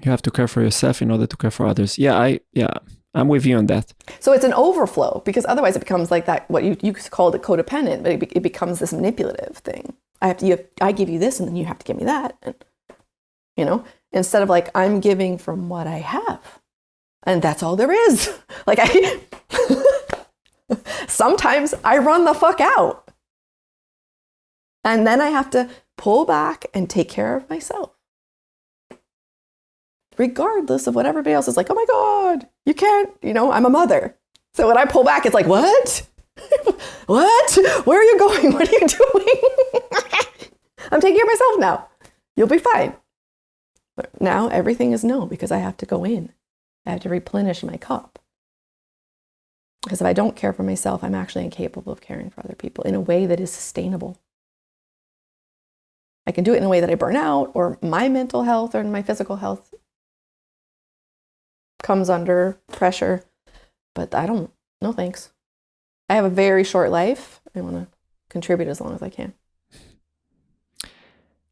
You have to care for yourself in order to care for others. I'm with you on that. So it's an overflow, because otherwise it becomes like that, what you called it codependent, but it becomes this manipulative thing. I give you this and then you have to give me that. And, instead of like, I'm giving from what I have. And that's all there is. Like sometimes I run the fuck out. And then I have to pull back and take care of myself. Regardless of what everybody else is like, oh my God, you can't, I'm a mother. So when I pull back, it's like, what? What? Where are you going? What are you doing? I'm taking care of myself now. You'll be fine. But now everything is no, because I have to go in. I have to replenish my cup. Because if I don't care for myself, I'm actually incapable of caring for other people in a way that is sustainable. I can do it in a way that I burn out, or my mental health or my physical health comes under pressure. But no thanks. I have a very short life. I want to contribute as long as I can.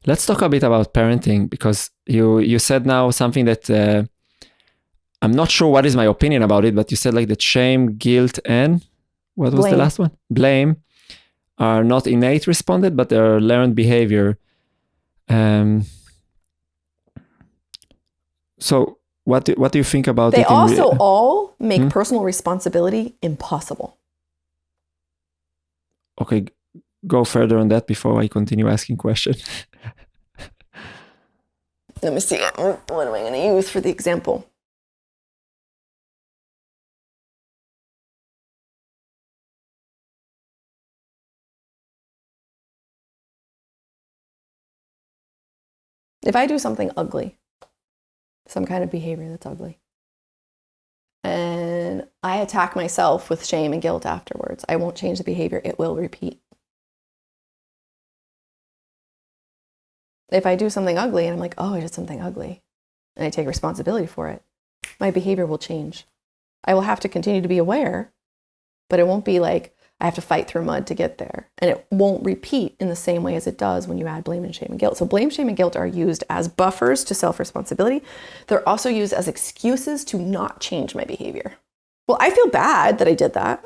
Let's talk a bit about parenting, because you said now something that I'm not sure what is my opinion about it, but you said like that shame, guilt, and what was the last one? Blame are not innate responded, but they're learned behavior. So what do you think about it? They also all make personal responsibility impossible. Okay, go further on that before I continue asking questions. Let me see. What am I going to use for the example? If I do something ugly, some kind of behavior that's ugly, and I attack myself with shame and guilt afterwards, I won't change the behavior. It will repeat. If I do something ugly and I'm like, oh, I did something ugly, and I take responsibility for it, my behavior will change. I will have to continue to be aware, but it won't be like I have to fight through mud to get there. And it won't repeat in the same way as it does when you add blame and shame and guilt. So blame, shame, and guilt are used as buffers to self-responsibility. They're also used as excuses to not change my behavior. Well, I feel bad that I did that.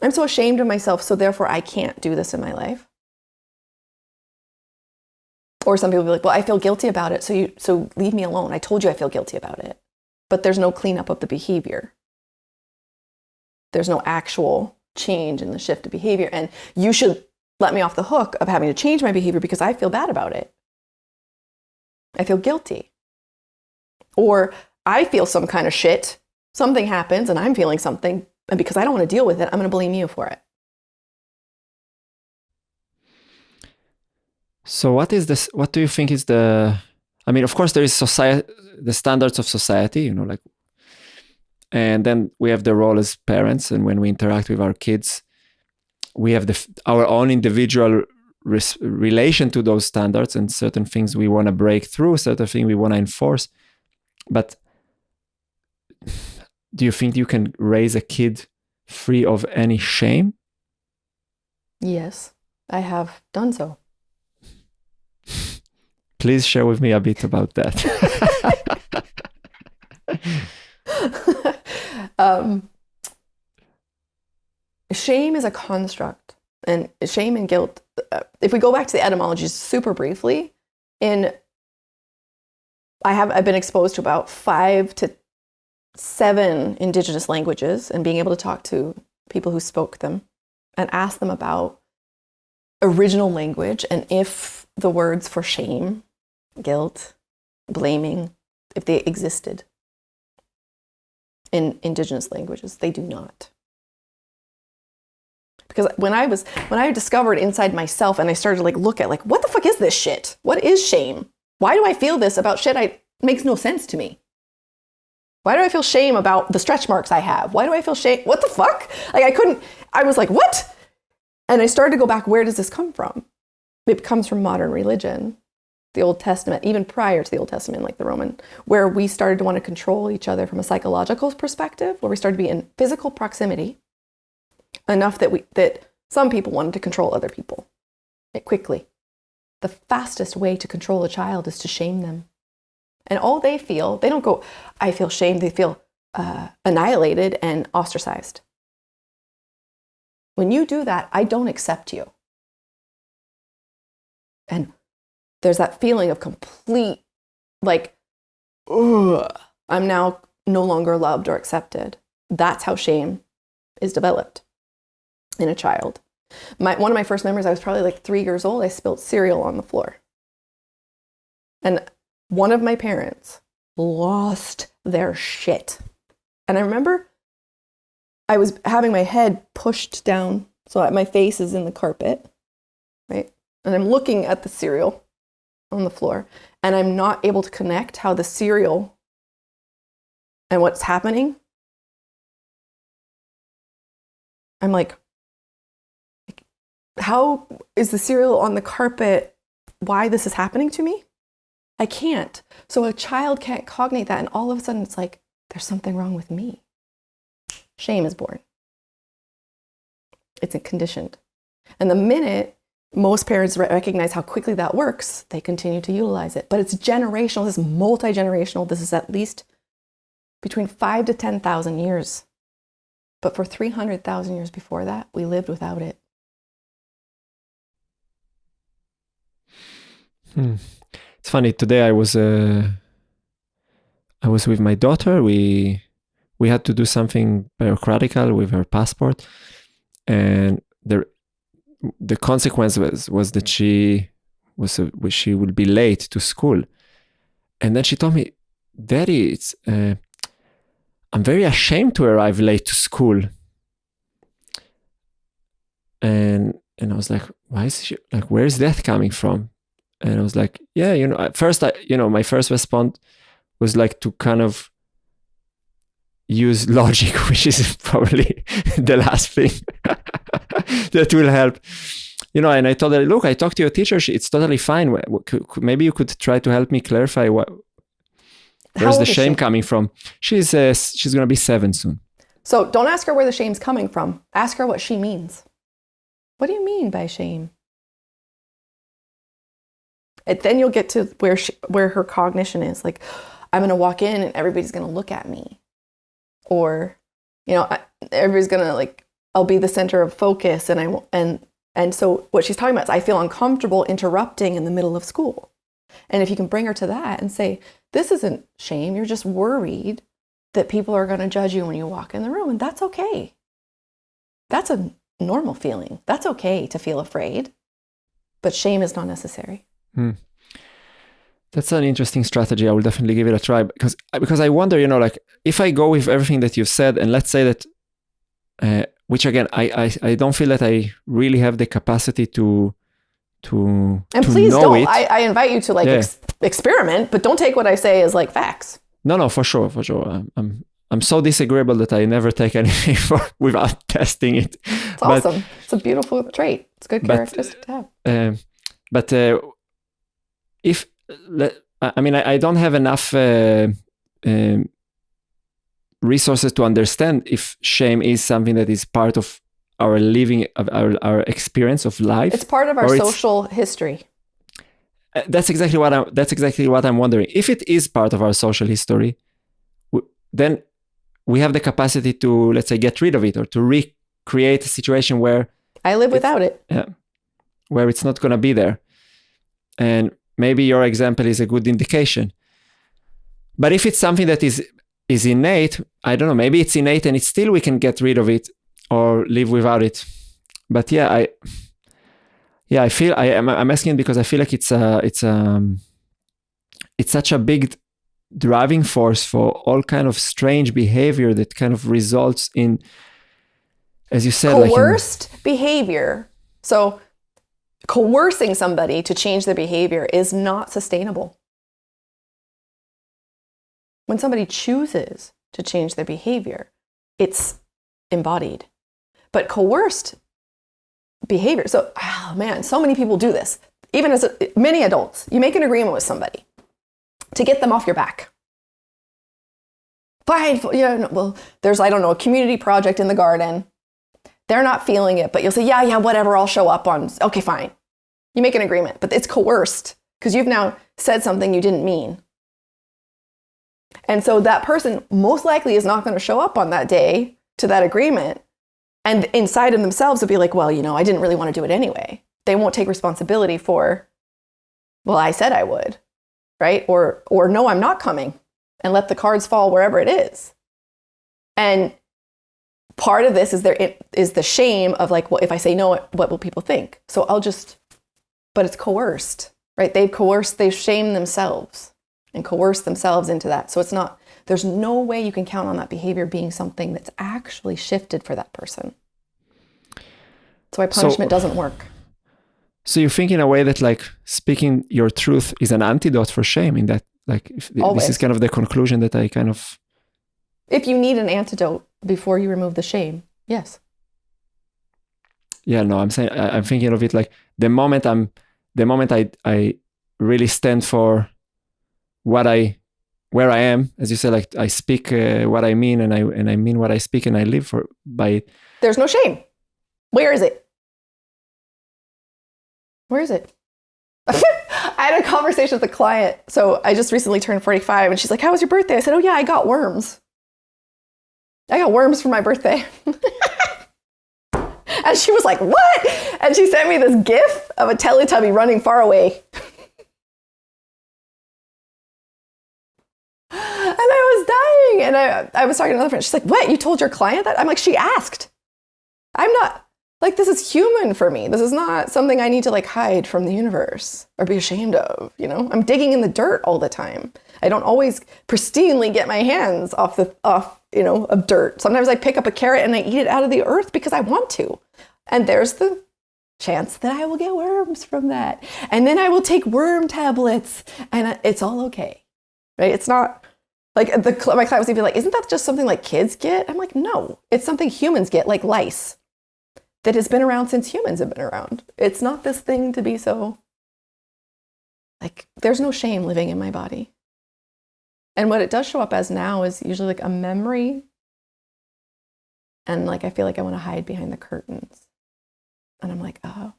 I'm so ashamed of myself, so therefore I can't do this in my life. Or some people will be like, well, I feel guilty about it, so leave me alone. I told you I feel guilty about it. But there's no cleanup of the behavior. There's no actual change in the shift of behavior. And you should let me off the hook of having to change my behavior because I feel bad about it. I feel guilty. Or I feel some kind of shit. Something happens and I'm feeling something. And because I don't want to deal with it, I'm going to blame you for it. So what do you think is of course there is society, the standards of society, and then we have the role as parents, and when we interact with our kids, we have our own individual relation to those standards, and certain things we want to break through, certain things we want to enforce. But do you think you can raise a kid free of any shame? Yes, I have done so. Please share with me a bit about that. Shame is a construct, and shame and guilt, if we go back to the etymologies super briefly, I've been exposed to about 5 to 7 indigenous languages, and being able to talk to people who spoke them and ask them about original language, and if the words for shame, guilt, blaming, if they existed in indigenous languages. They do not. Because when I discovered inside myself and I started to look at what the fuck is this shit? What is shame? Why do I feel this about shit? It makes no sense to me. Why do I feel shame about the stretch marks I have? Why do I feel shame? What the fuck? I was like, what? And I started to go back, where does this come from? It comes from modern religion. the Old Testament, even prior to the Old Testament, like the Roman, where we started to want to control each other from a psychological perspective, where we started to be in physical proximity enough that some people wanted to control other people quickly. The fastest way to control a child is to shame them. And all they feel, they don't go, I feel shamed, they feel annihilated and ostracized. When you do that, I don't accept you. And there's that feeling of complete, like, ugh, I'm now no longer loved or accepted. That's how shame is developed in a child. One of my first memories, I was probably like 3 years old, I spilled cereal on the floor. And one of my parents lost their shit. And I remember I was having my head pushed down so that my face is in the carpet, right? And I'm looking at the cereal on the floor, and I'm not able to connect how the cereal and what's happening. I'm like, how is the cereal on the carpet? Why this is happening to me? I can't. So a child can't cognate that, and all of a sudden it's like, there's something wrong with me. Shame is born. It's conditioned. And the minute most parents recognize how quickly that works, they continue to utilize it. But it's generational. This is multi-generational. This is at least between 5,000 to 10,000 years. But for 300,000 years before that, we lived without it. It's funny. Today I was with my daughter. We had to do something bureaucratical with her passport, and the consequence was that she would be late to school. And then she told me, "Daddy, I'm very ashamed to arrive late to school." And I was like, "Why is she like? Where is that coming from?" And I was like, "Yeah, at first my first response was like to kind of use logic, which is probably the last thing that will help. And I told her, look, I talked to your teacher. It's totally fine. Maybe you could try to help me clarify where's the shame coming from. She's going to be 7 soon. So don't ask her where the shame's coming from. Ask her what she means. What do you mean by shame? And then you'll get to where her cognition is. Like, I'm going to walk in and everybody's going to look at me. Or, everybody's going to I'll be the center of focus. And so what she's talking about is I feel uncomfortable interrupting in the middle of school. And if you can bring her to that and say, this isn't shame, you're just worried that people are going to judge you when you walk in the room. And that's okay. That's a normal feeling. That's okay to feel afraid. But shame is not necessary. That's an interesting strategy. I will definitely give it a try because I wonder, if I go with everything that you've said, and let's say that, which again, I don't feel that I really have the capacity to and please know don't. it. I invite you to experiment, but don't take what I say as facts. No, for sure. I'm so disagreeable that I never take anything without testing it. It's awesome. It's a beautiful trait. It's a good characteristic to have. But I don't have enough resources to understand if shame is something that is part of our living, of our experience of life. It's part of our social history. That's exactly what I'm wondering. If it is part of our social history, then we have the capacity to, let's say, get rid of it or to recreate a situation where I live without it. Yeah, where it's not going to be there. And maybe your example is a good indication. But if it's something that is innate, I don't know, maybe it's innate and we can get rid of it or live without it. But I feel I'm asking because I feel like it's such a big driving force for all kind of strange behavior that kind of results in, as you said, coerced behavior. So coercing somebody to change their behavior is not sustainable. When somebody chooses to change their behavior, it's embodied. But coerced behavior, so many people do this. even as many adults, you make an agreement with somebody to get them off your back. Fine, well, there's, I don't know, a community project in the garden. They're not feeling it, but you'll say, yeah, whatever, I'll show up on, okay, fine. You make an agreement, but it's coerced because you've now said something you didn't mean. And so that person most likely is not going to show up on that day to that agreement. And inside of themselves will be like, well, I didn't really want to do it anyway. They won't take responsibility for, well, I said I would, right? Or no, I'm not coming, and let the cards fall wherever it is. And part of this is the shame of like, well, if I say no, what will people think? So but it's coerced, right? They've shamed themselves and coerced themselves into that. So there's no way you can count on that behavior being something that's actually shifted for that person. That's why punishment doesn't work. So you think in a way that like speaking your truth is an antidote for shame, in that like this is kind of the conclusion that I kind of... If you need an antidote before you remove the shame, yes. Yeah, no, I'm thinking of it like the moment I really stand for where I am, as you said, like I speak what I mean, and I mean what I speak, and I live by it. There's no shame. Where is it? Where is it? I had a conversation with a client. So I just recently turned 45, and she's like, how was your birthday? I said, oh yeah, I got worms. I got worms for my birthday. And she was like, what? And she sent me this GIF of a Teletubby running far away. And I was dying. And I was talking to another friend. She's like, what? You told your client that? I'm like, she asked. I'm not, like, this is human for me. This is not something I need to like hide from the universe or be ashamed of, I'm digging in the dirt all the time. I don't always pristinely get my hands off of dirt. Sometimes I pick up a carrot and I eat it out of the earth because I want to. And there's the chance that I will get worms from that. And then I will take worm tablets, and it's all okay, right? It's not like my client was even like, isn't that just something like kids get? I'm like, no, it's something humans get, like lice, that has been around since humans have been around. It's not this thing to be so, like, there's no shame living in my body. And what it does show up as now is usually like a memory. And like, I feel like I want to hide behind the curtains. And I'm like, oh,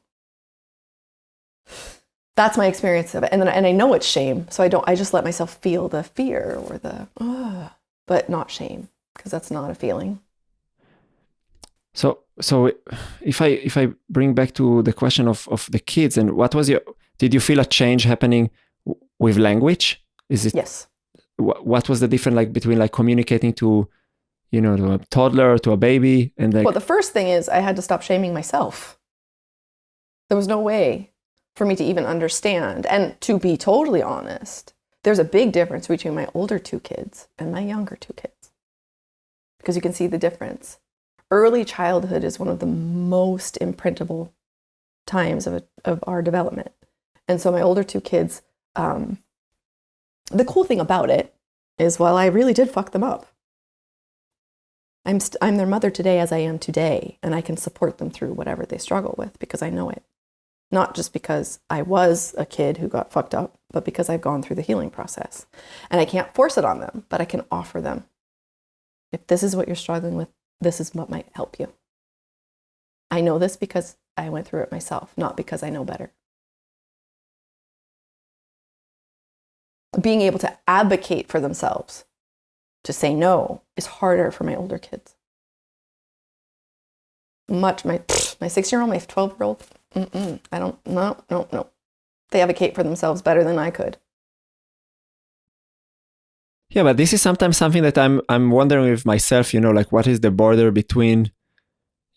that's my experience of it. And I know it's shame. So I just let myself feel the fear or but not shame, because that's not a feeling. So if I bring back to the question of the kids, and did you feel a change happening with language? Is it? Yes. What was the difference like between like communicating to, to a toddler, to a baby, and like? Well, the first thing is I had to stop shaming myself. There was no way for me to even understand. And to be totally honest, there's a big difference between my older two kids and my younger two kids, because you can see the difference. Early childhood is one of the most imprintable times of our development. And so my older two kids, the cool thing about it is, while I really did fuck them up, I'm their mother today as I am today, and I can support them through whatever they struggle with because I know it. Not just because I was a kid who got fucked up, but because I've gone through the healing process. And I can't force it on them, but I can offer them, if this is what you're struggling with, this is what might help you. I know this because I went through it myself, not because I know better. Being able to advocate for themselves, to say no, is harder for my older kids. My 6-year-old, my 12-year-old, I don't, no. They advocate for themselves better than I could. Yeah, but this is sometimes something that I'm wondering with myself, like what is the border between,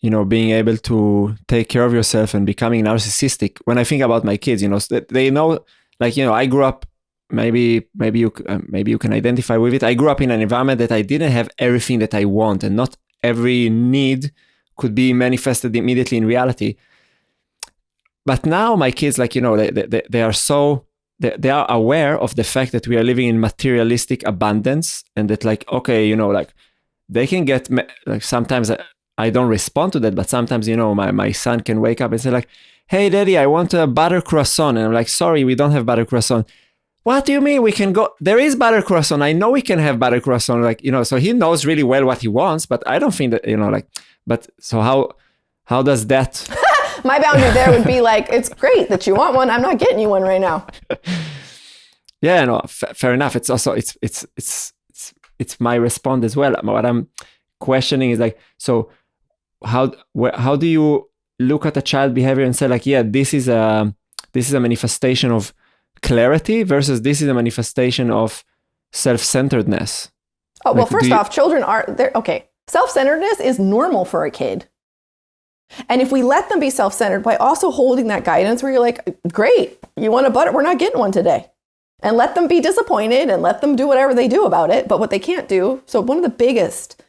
being able to take care of yourself and becoming narcissistic. When I think about my kids, they know, like, I grew up, maybe you can identify with it. I grew up in an environment that I didn't have everything that I want, and not every need could be manifested immediately in reality. But now my kids, like, they are so, they are aware of the fact that we are living in materialistic abundance, and that, like, okay, like they can get, like, sometimes I don't respond to that, but sometimes, my son can wake up and say like, hey, Daddy, I want a butter croissant. And I'm like, sorry, we don't have butter croissant. What do you mean we can go? There is butter croissant. I know we can have butter croissant. Like, so he knows really well what he wants, but I don't think that, but so how does that? My boundary there would be like, it's great that you want one. I'm not getting you one right now. Yeah, no, fair enough. It's also, it's my response as well. What I'm questioning is like, so how do you look at a child behavior and say like, yeah, this is a manifestation of clarity versus this is a manifestation of self-centeredness? Oh, well, first off, children okay. Self-centeredness is normal for a kid. And if we let them be self-centered by also holding that guidance where you're like, great, you want a butter? We're not getting one today. And let them be disappointed and let them do whatever they do about it. But what they can't do, so one of the biggest,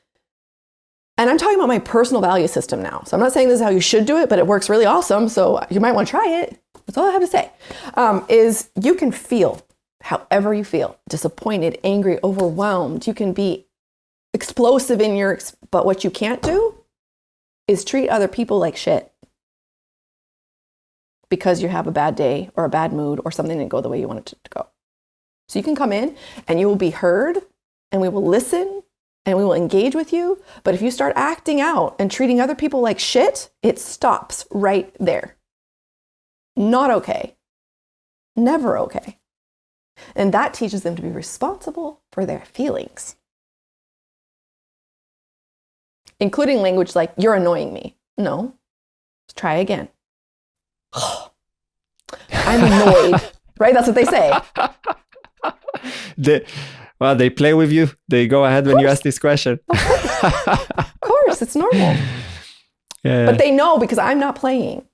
and I'm talking about my personal value system now. So I'm not saying this is how you should do it, but it works really awesome. So you might want to try it. That's all I have to say, is you can feel however you feel, disappointed, angry, overwhelmed. You can be explosive but what you can't do is treat other people like shit because you have a bad day or a bad mood or something didn't go the way you want it to go. So you can come in and you will be heard and we will listen and we will engage with you. But if you start acting out and treating other people like shit, it stops right there. Not okay. Never okay. And that teaches them to be responsible for their feelings. Including language like, you're annoying me. No, let's try again. I'm annoyed, right? That's what they say. They play with you. They go ahead when you ask this question. Of course, it's normal. Yeah. But they know because I'm not playing.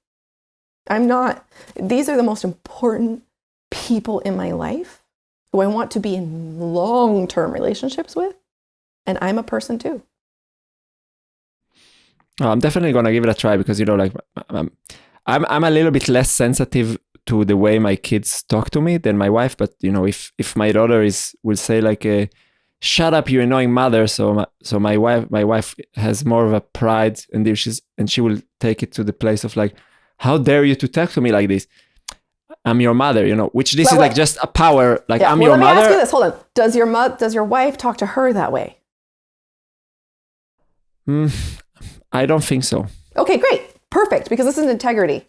These are the most important people in my life who I want to be in long-term relationships with. And I'm a person too. Oh, I'm definitely going to give it a try because, like I'm a little bit less sensitive to the way my kids talk to me than my wife. But, if my daughter will say like, shut up, you annoying mother. So my wife has more of a pride and she will take it to the place of like, how dare you to talk to me like this? I'm your mother, which this is like just a power. Like I'm your mother. Let me ask you this. Hold on. Does your wife talk to her that way? I don't think so. Okay, great. Perfect. Because this is integrity.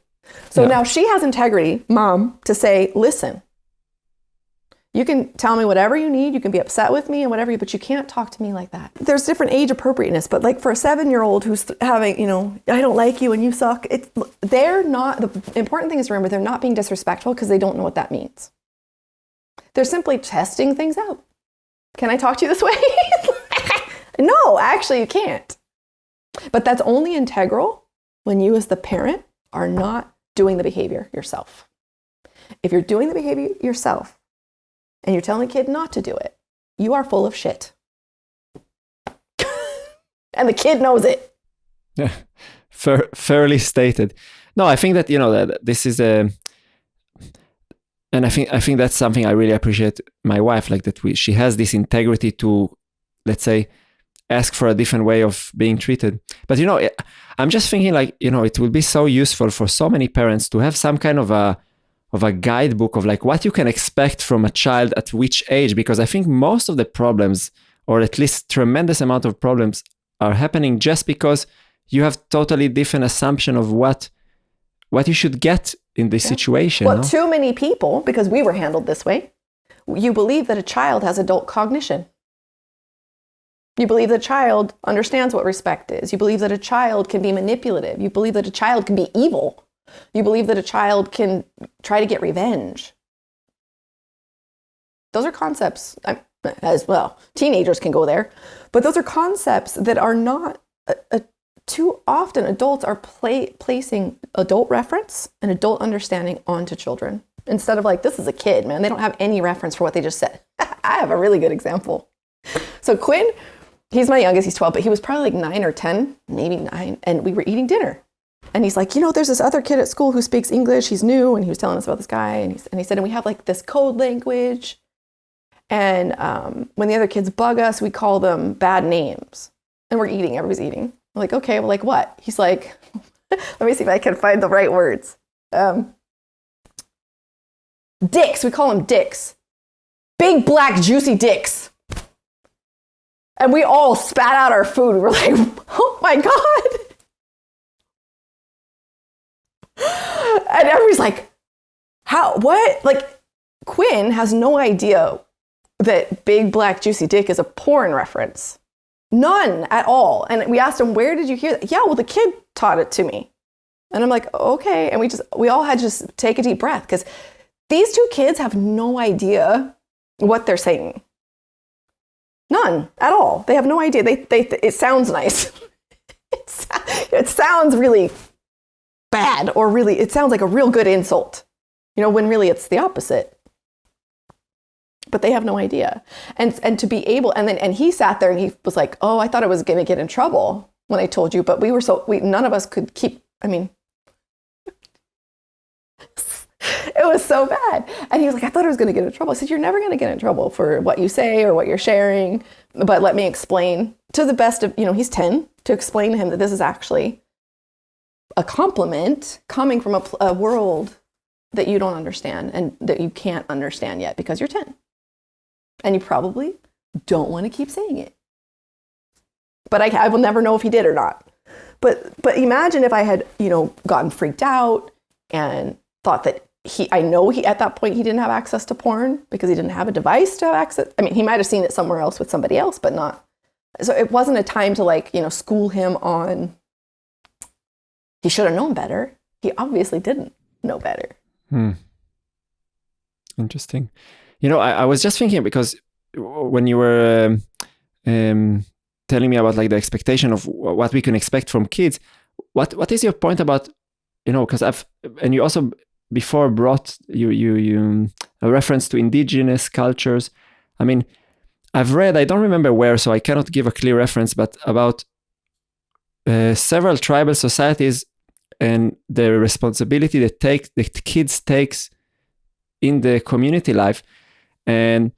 So now she has integrity, mom, to say, listen, you can tell me whatever you need. You can be upset with me and whatever, but you can't talk to me like that. There's different age appropriateness, but like for a 7-year-old who's having, I don't like you and you suck. They're not, the important thing is to remember, they're not being disrespectful because they don't know what that means. They're simply testing things out. Can I talk to you this way? No, actually you can't. But that's only integral when you as the parent are not doing the behavior yourself. If you're doing the behavior yourself and you're telling a kid not to do it, you are full of shit. And the kid knows it. Yeah, fairly stated. No, I think that, that this is and I think that's something I really appreciate my wife, like that she has this integrity to, let's say, ask for a different way of being treated. But, I'm just thinking like, it will be so useful for so many parents to have some kind of a guidebook of like what you can expect from a child at which age, because I think most of the problems, or at least tremendous amount of problems, are happening just because you have totally different assumption of what you should get in this situation. Well, too many people, because we were handled this way, you believe that a child has adult cognition. You believe that a child understands what respect is. You believe that a child can be manipulative. You believe that a child can be evil. You believe that a child can try to get revenge. Those are concepts as well. Teenagers can go there. But those are concepts that are not, too often adults are placing adult reference and adult understanding onto children. Instead of like, this is a kid, man. They don't have any reference for what they just said. I have a really good example. So Quinn, he's my youngest, he's 12, but he was probably like 9 or 10, maybe 9. And we were eating dinner. And he's like, there's this other kid at school who speaks English. He's new. And he was telling us about this guy. And he said, and we have like this code language. And when the other kids bug us, we call them bad names. And we're eating, everybody's eating. We're like, okay, well, like what? He's like, let me see if I can find the right words. Dicks. We call them dicks. Big, black, juicy dicks. And we all spat out our food. We were like, oh my God. And everybody's like, how, what? Like, Quinn has no idea that big, black, juicy dick is a porn reference. None at all. And we asked him, where did you hear that? Yeah, well, the kid taught it to me. And I'm like, okay. And we all had to just take a deep breath, because these two kids have no idea what they're saying. None at all. They have no idea. It sounds nice. It sounds really bad, or really, it sounds like a real good insult, when really it's the opposite. But they have no idea. And to be able, and he sat there and he was like, oh, I thought I was going to get in trouble when I told you, but none of us could keep, it was so bad. And he was like, I thought I was going to get in trouble. I said, you're never going to get in trouble for what you say or what you're sharing, but let me explain to the best of, he's 10, to explain to him that this is actually a compliment coming from a world that you don't understand and that you can't understand yet because you're 10. And you probably don't want to keep saying it. But I will never know if he did or not. But imagine if I had, gotten freaked out and thought that I know at that point he didn't have access to porn because he didn't have a device to have access. He might have seen it somewhere else with somebody else, but not. So it wasn't a time to school him on, he should have known better. He obviously didn't know better. Interesting. I was just thinking, because when you were telling me about the expectation of what we can expect from kids, what is your point about, because and you also before brought you a reference to indigenous cultures. I've read, I don't remember where, so I cannot give a clear reference, but about several tribal societies and the responsibility that kids takes in the community life. And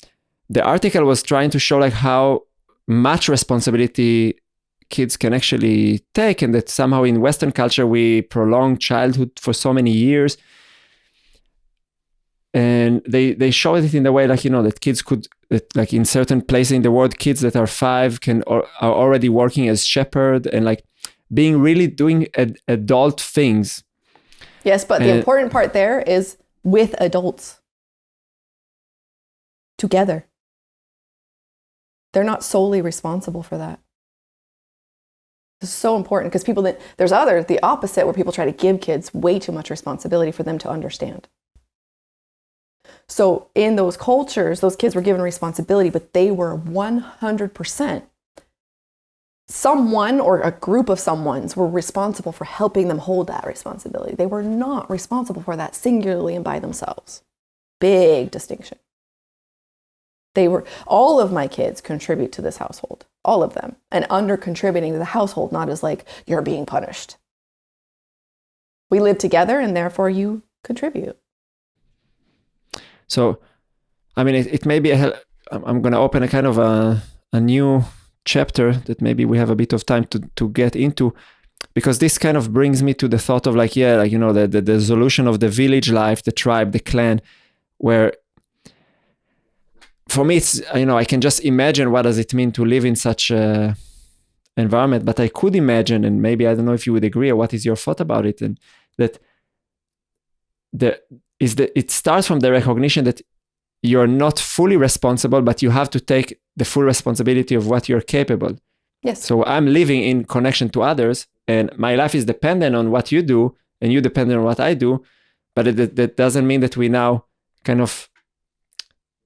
the article was trying to show how much responsibility kids can actually take, and that somehow in Western culture we prolong childhood for so many years. And they showed it in the way that kids could, in certain places in the world, kids that are 5 are already working as shepherd and being really doing adult things. Yes, but the important part there is with adults. Together. They're not solely responsible for that. This is so important, because there's the opposite, where people try to give kids way too much responsibility for them to understand. So in those cultures, those kids were given responsibility, but they were 100%. Someone or a group of someones were responsible for helping them hold that responsibility. They were not responsible for that singularly and by themselves. Big distinction. All of my kids contribute to this household, all of them, and under contributing to the household, not as you're being punished. We live together, and therefore you contribute. So, it may be I'm going to open a kind of a new chapter that maybe we have a bit of time to get into, because this kind of brings me to the thought of the solution of the village life, the tribe, the clan, where for me, it's, I can just imagine what does it mean to live in such a environment, but I could imagine, and maybe, I don't know if you would agree, or what is your thought about it, and that it starts from the recognition that you're not fully responsible, but you have to take the full responsibility of what you're capable. Yes. So I'm living in connection to others, and my life is dependent on what you do, and you dependent on what I do, but that doesn't mean that we now kind of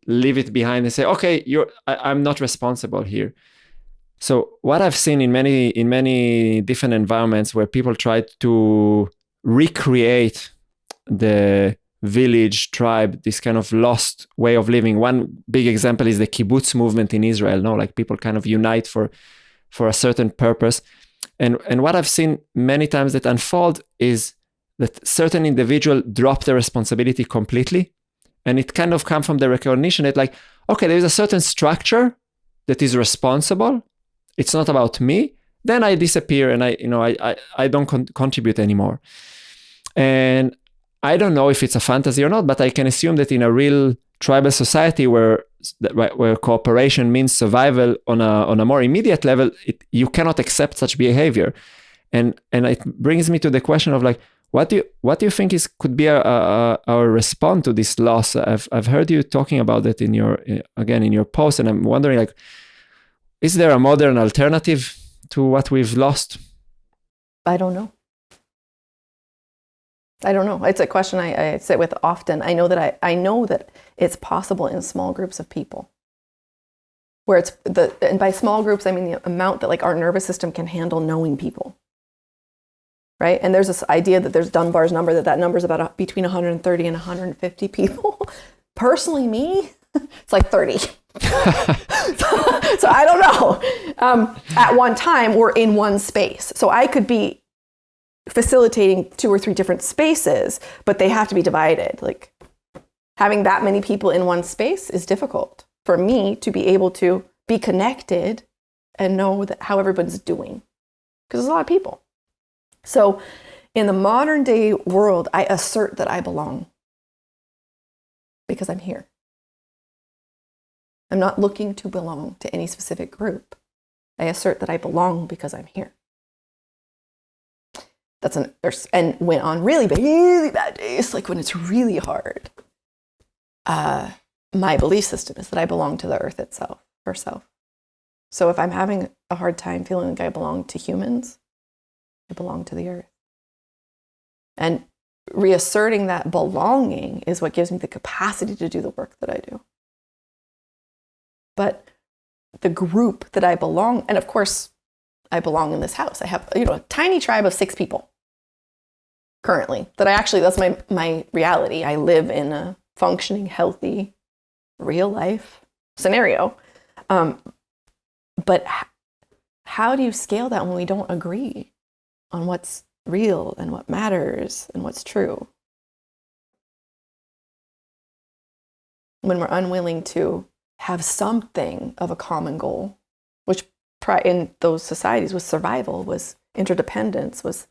leave it behind and say, okay, I'm not responsible here. So what I've seen in many different environments where people try to recreate the village, tribe, this kind of lost way of living. One big example is the Kibbutz Movement in Israel. People kind of unite for a certain purpose. And what I've seen many times that unfold is that certain individuals drop the responsibility completely. And it kind of comes from the recognition that okay, there is a certain structure that is responsible. It's not about me. Then I disappear and I don't contribute anymore. And I don't know if it's a fantasy or not, but I can assume that in a real tribal society where cooperation means survival on a more immediate level, you cannot accept such behavior. And it brings me to the question of like, what do you think could be our response to this loss? I've heard you talking about that in your post, and I'm wondering, like, is there a modern alternative to what we've lost? I don't know. It's a question I sit with often. I know that it's possible in small groups of people, where and by small groups I mean the amount that like our nervous system can handle knowing people. Right? And there's this idea that there's Dunbar's number, that number is about between 130 and 150 people. Personally, me, it's like 30. So I don't know. At one time, we're in one space. So I could be facilitating 2 or 3 different spaces, but they have to be divided. Like having that many people in one space is difficult for me to be able to be connected and know how everyone's doing, because there's a lot of people. So in the modern day world, I assert that I belong because I'm here. I'm not looking to belong to any specific group. I assert that I belong because I'm here. And when on really bad days, like when it's really hard, my belief system is that I belong to the earth itself, herself. So if I'm having a hard time feeling like I belong to humans, I belong to the earth. And reasserting that belonging is what gives me the capacity to do the work that I do. But the group that I belong, and of course, I belong in this house. I have, a tiny tribe of 6 people currently. That's my reality. I live in a functioning, healthy, real life scenario. But how do you scale that when we don't agree on what's real and what matters and what's true? When we're unwilling to have something of a common goal, which in those societies was survival, was interdependence, was,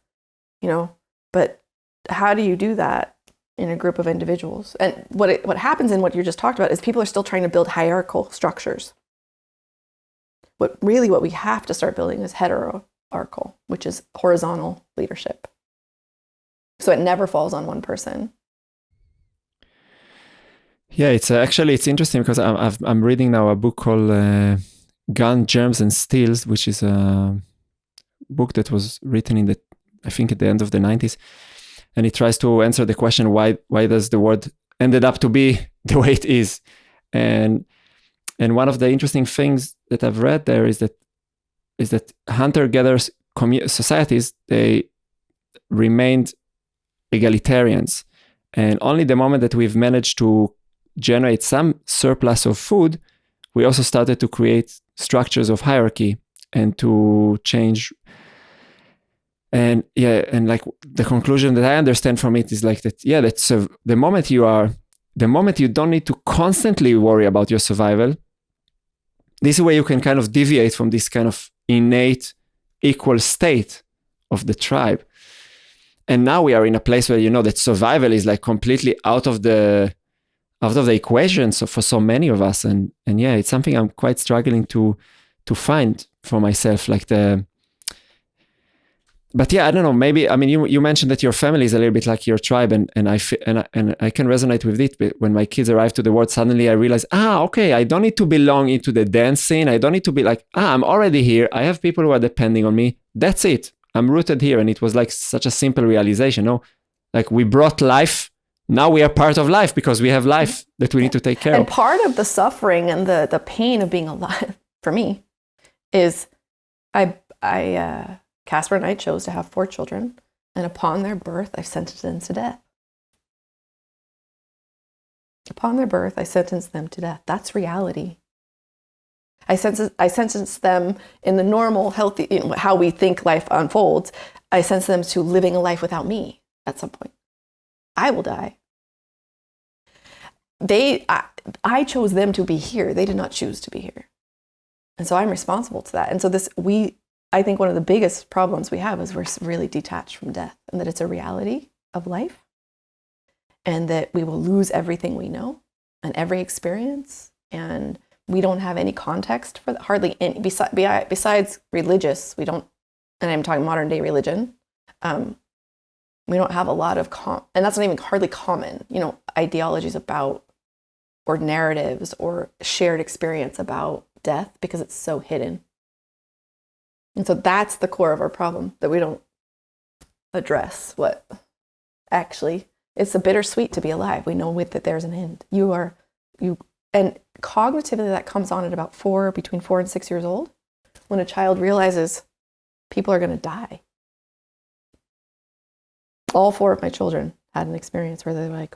but how do you do that in a group of individuals? And what happens in what you just talked about is people are still trying to build hierarchical structures. What we have to start building is hierarchical, which is horizontal leadership. So it never falls on one person. Yeah, it's interesting because I'm reading now a book called Gun, Germs and Steels, which is a book that was written I think at the end of the 90s. And it tries to answer the question, why does the world ended up to be the way it is? And one of the interesting things that I've read there is that hunter-gatherers societies, they remained egalitarians. And only the moment that we've managed to generate some surplus of food, we also started to create structures of hierarchy and to change. And like the conclusion that I understand from it is like that, that's the moment you don't need to constantly worry about your survival, this is where you can kind of deviate from this kind of innate equal state of the tribe. And now we are in a place where that survival is like completely out of the equation. So for so many of us, and it's something I'm quite struggling to find for myself. But I don't know. Maybe you mentioned that your family is a little bit like your tribe, and I can resonate with it. But when my kids arrive to the world, suddenly I realize, okay, I don't need to belong into the dance scene. I don't need to be like, I'm already here. I have people who are depending on me. That's it. I'm rooted here. And it was like such a simple realization. Like we brought life. Now we are part of life because we have life that we need to take care of. And part of the suffering and the pain of being alive for me is Casper and I chose to have 4 children, and upon their birth, I sentenced them to death. Upon their birth, I sentenced them to death. That's reality. I sentenced them in the normal, healthy, how we think life unfolds. I sentenced them to living a life without me at some point. I will die. I chose them to be here. They did not choose to be here. And so I'm responsible to that. And so I think one of the biggest problems we have is we're really detached from death, and that it's a reality of life. and that we will lose everything we know and every experience, and we don't have any context for that, hardly any, besides religious, we don't, and I'm talking modern day religion, we don't have a lot of, and that's not even hardly common, ideologies about, or narratives or shared experience about death, because it's so hidden. And so that's the core of our problem, that we don't address what actually, it's a bittersweet to be alive. We know that there's an end. And cognitively that comes on at about between 4 and 6 years old, when a child realizes people are going to die. All 4 of my children had an experience where they're like,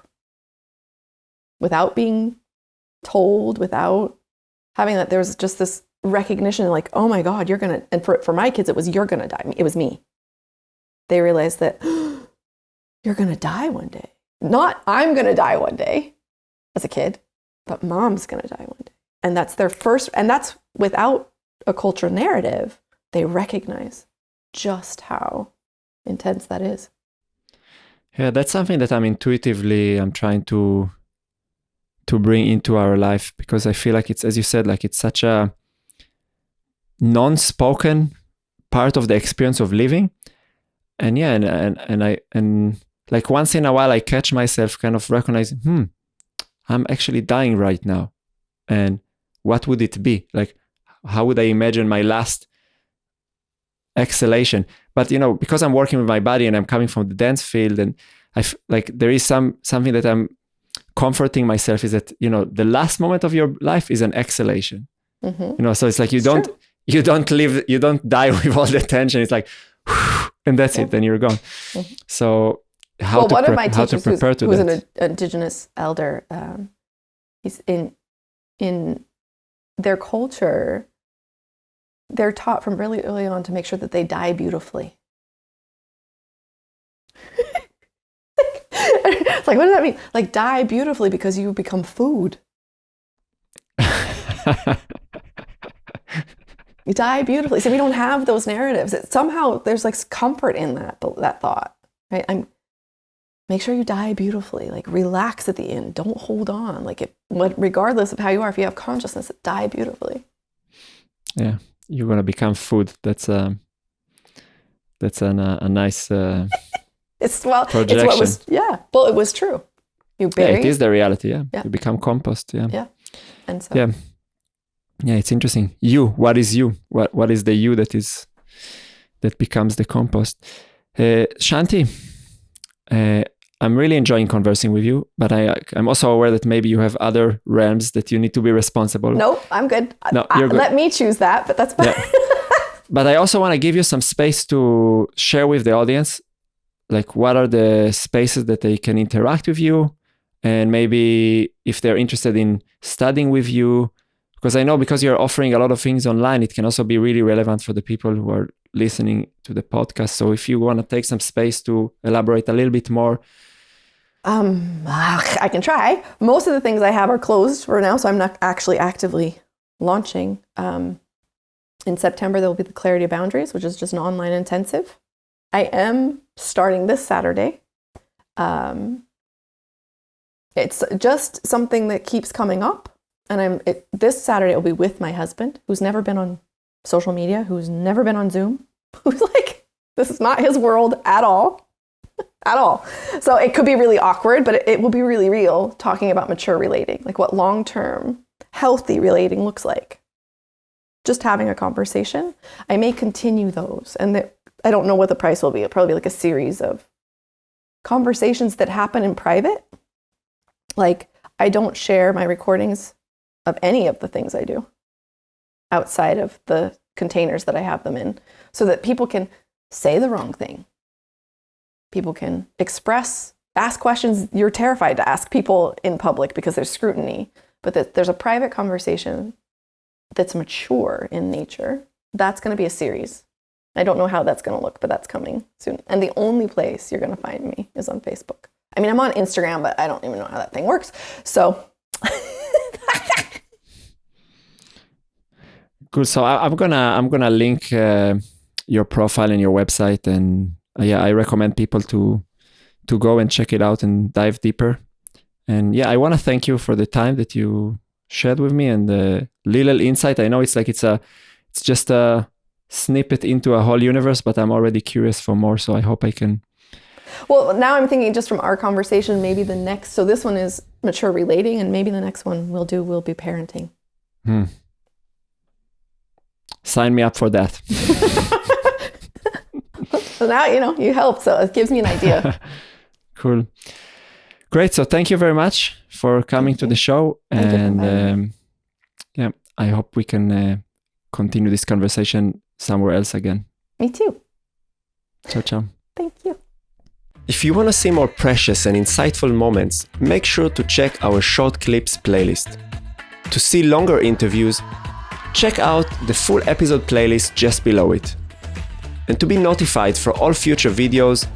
without being told, without having that, there was just this recognition, like, oh my God, you're going to, and for my kids, it was, you're going to die. It was me. They realized that you're going to die one day. Not I'm going to die one day as a kid, but mom's going to die one day. And that's their first, and that's without a cultural narrative, they recognize just how intense that is. Yeah, that's something that I'm trying to bring into our life, because I feel like it's, as you said, like it's such a non-spoken part of the experience of living. And yeah, and like once in a while I catch myself kind of recognizing, I'm actually dying right now. And what would it be? Like, how would I imagine my last exhalation? But, because I'm working with my body and I'm coming from the dance field, and like there is something that I'm comforting myself is that, the last moment of your life is an exhalation. Mm-hmm. So it's like you don't live, you don't die with all the tension. It's like, and that's it, then you're gone. Mm-hmm. So one of my teachers who's an indigenous elder, he's in their culture, they're taught from really early on to make sure that they die beautifully. It's like, what does that mean? Like, die beautifully because you become food. You die beautifully. So we don't have those narratives. Somehow there's like comfort in that thought, right? Make sure you die beautifully. Like, relax at the end. Don't hold on. Like, regardless of how you are, if you have consciousness, die beautifully. Yeah, you're gonna become food. That's a nice projection. It's what was, yeah. Well, it was true. You bury. Yeah, it is the reality. Yeah, you become compost. Yeah. Yeah, and so. Yeah, it's interesting. What is you? What is the you that becomes the compost? Shanti, I'm really enjoying conversing with you, but I'm also aware that maybe you have other realms that you need to be responsible. Nope, I'm good. No, you're good. Let me choose that, but that's fine. Yeah. But I also want to give you some space to share with the audience, like what are the spaces that they can interact with you, and maybe if they're interested in studying with you, because I know because you're offering a lot of things online, it can also be really relevant for the people who are listening to the podcast. So if you want to take some space to elaborate a little bit more. I can try. Most of the things I have are closed for now, so I'm not actually actively launching. In September, there will be the Clarity of Boundaries, which is just an online intensive. I am starting this Saturday. It's just something that keeps coming up. And this Saturday will be with my husband, who's never been on social media, who's never been on Zoom, who's like, this is not his world at all. At all. So it could be really awkward, but it will be really real, talking about mature relating, like what long-term healthy relating looks like. Just having a conversation. I may continue those, and I don't know what the price will be. It'll probably be like a series of conversations that happen in private. Like, I don't share my recordings of any of the things I do outside of the containers that I have them in, so that people can say the wrong thing. People can ask questions you're terrified to ask people in public because there's scrutiny, but that there's a private conversation that's mature in nature. That's going to be a series. I don't know how that's going to look, but that's coming soon. And the only place you're going to find me is on Facebook. I mean, I'm on Instagram, but I don't even know how that thing works. So cool. So I'm gonna link your profile and your website, and I recommend people to go and check it out and dive deeper. And yeah, I want to thank you for the time that you shared with me and the little insight. I know it's just a snippet into a whole universe, but I'm already curious for more. So I hope I can. Well, now I'm thinking just from our conversation, maybe the next, so this one is mature relating, and maybe the next one will be parenting. Sign me up for that. So now, you helped, so it gives me an idea. Cool. Great. So thank you very much for coming to the show. And yeah, I hope we can continue this conversation somewhere else again. Me too. Ciao, ciao. Thank you. If you want to see more precious and insightful moments, make sure to check our short clips playlist. To see longer interviews, check out the full episode playlist just below it. And to be notified for all future videos,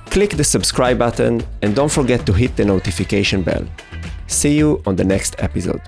click the subscribe button and don't forget to hit the notification bell. See you on the next episode.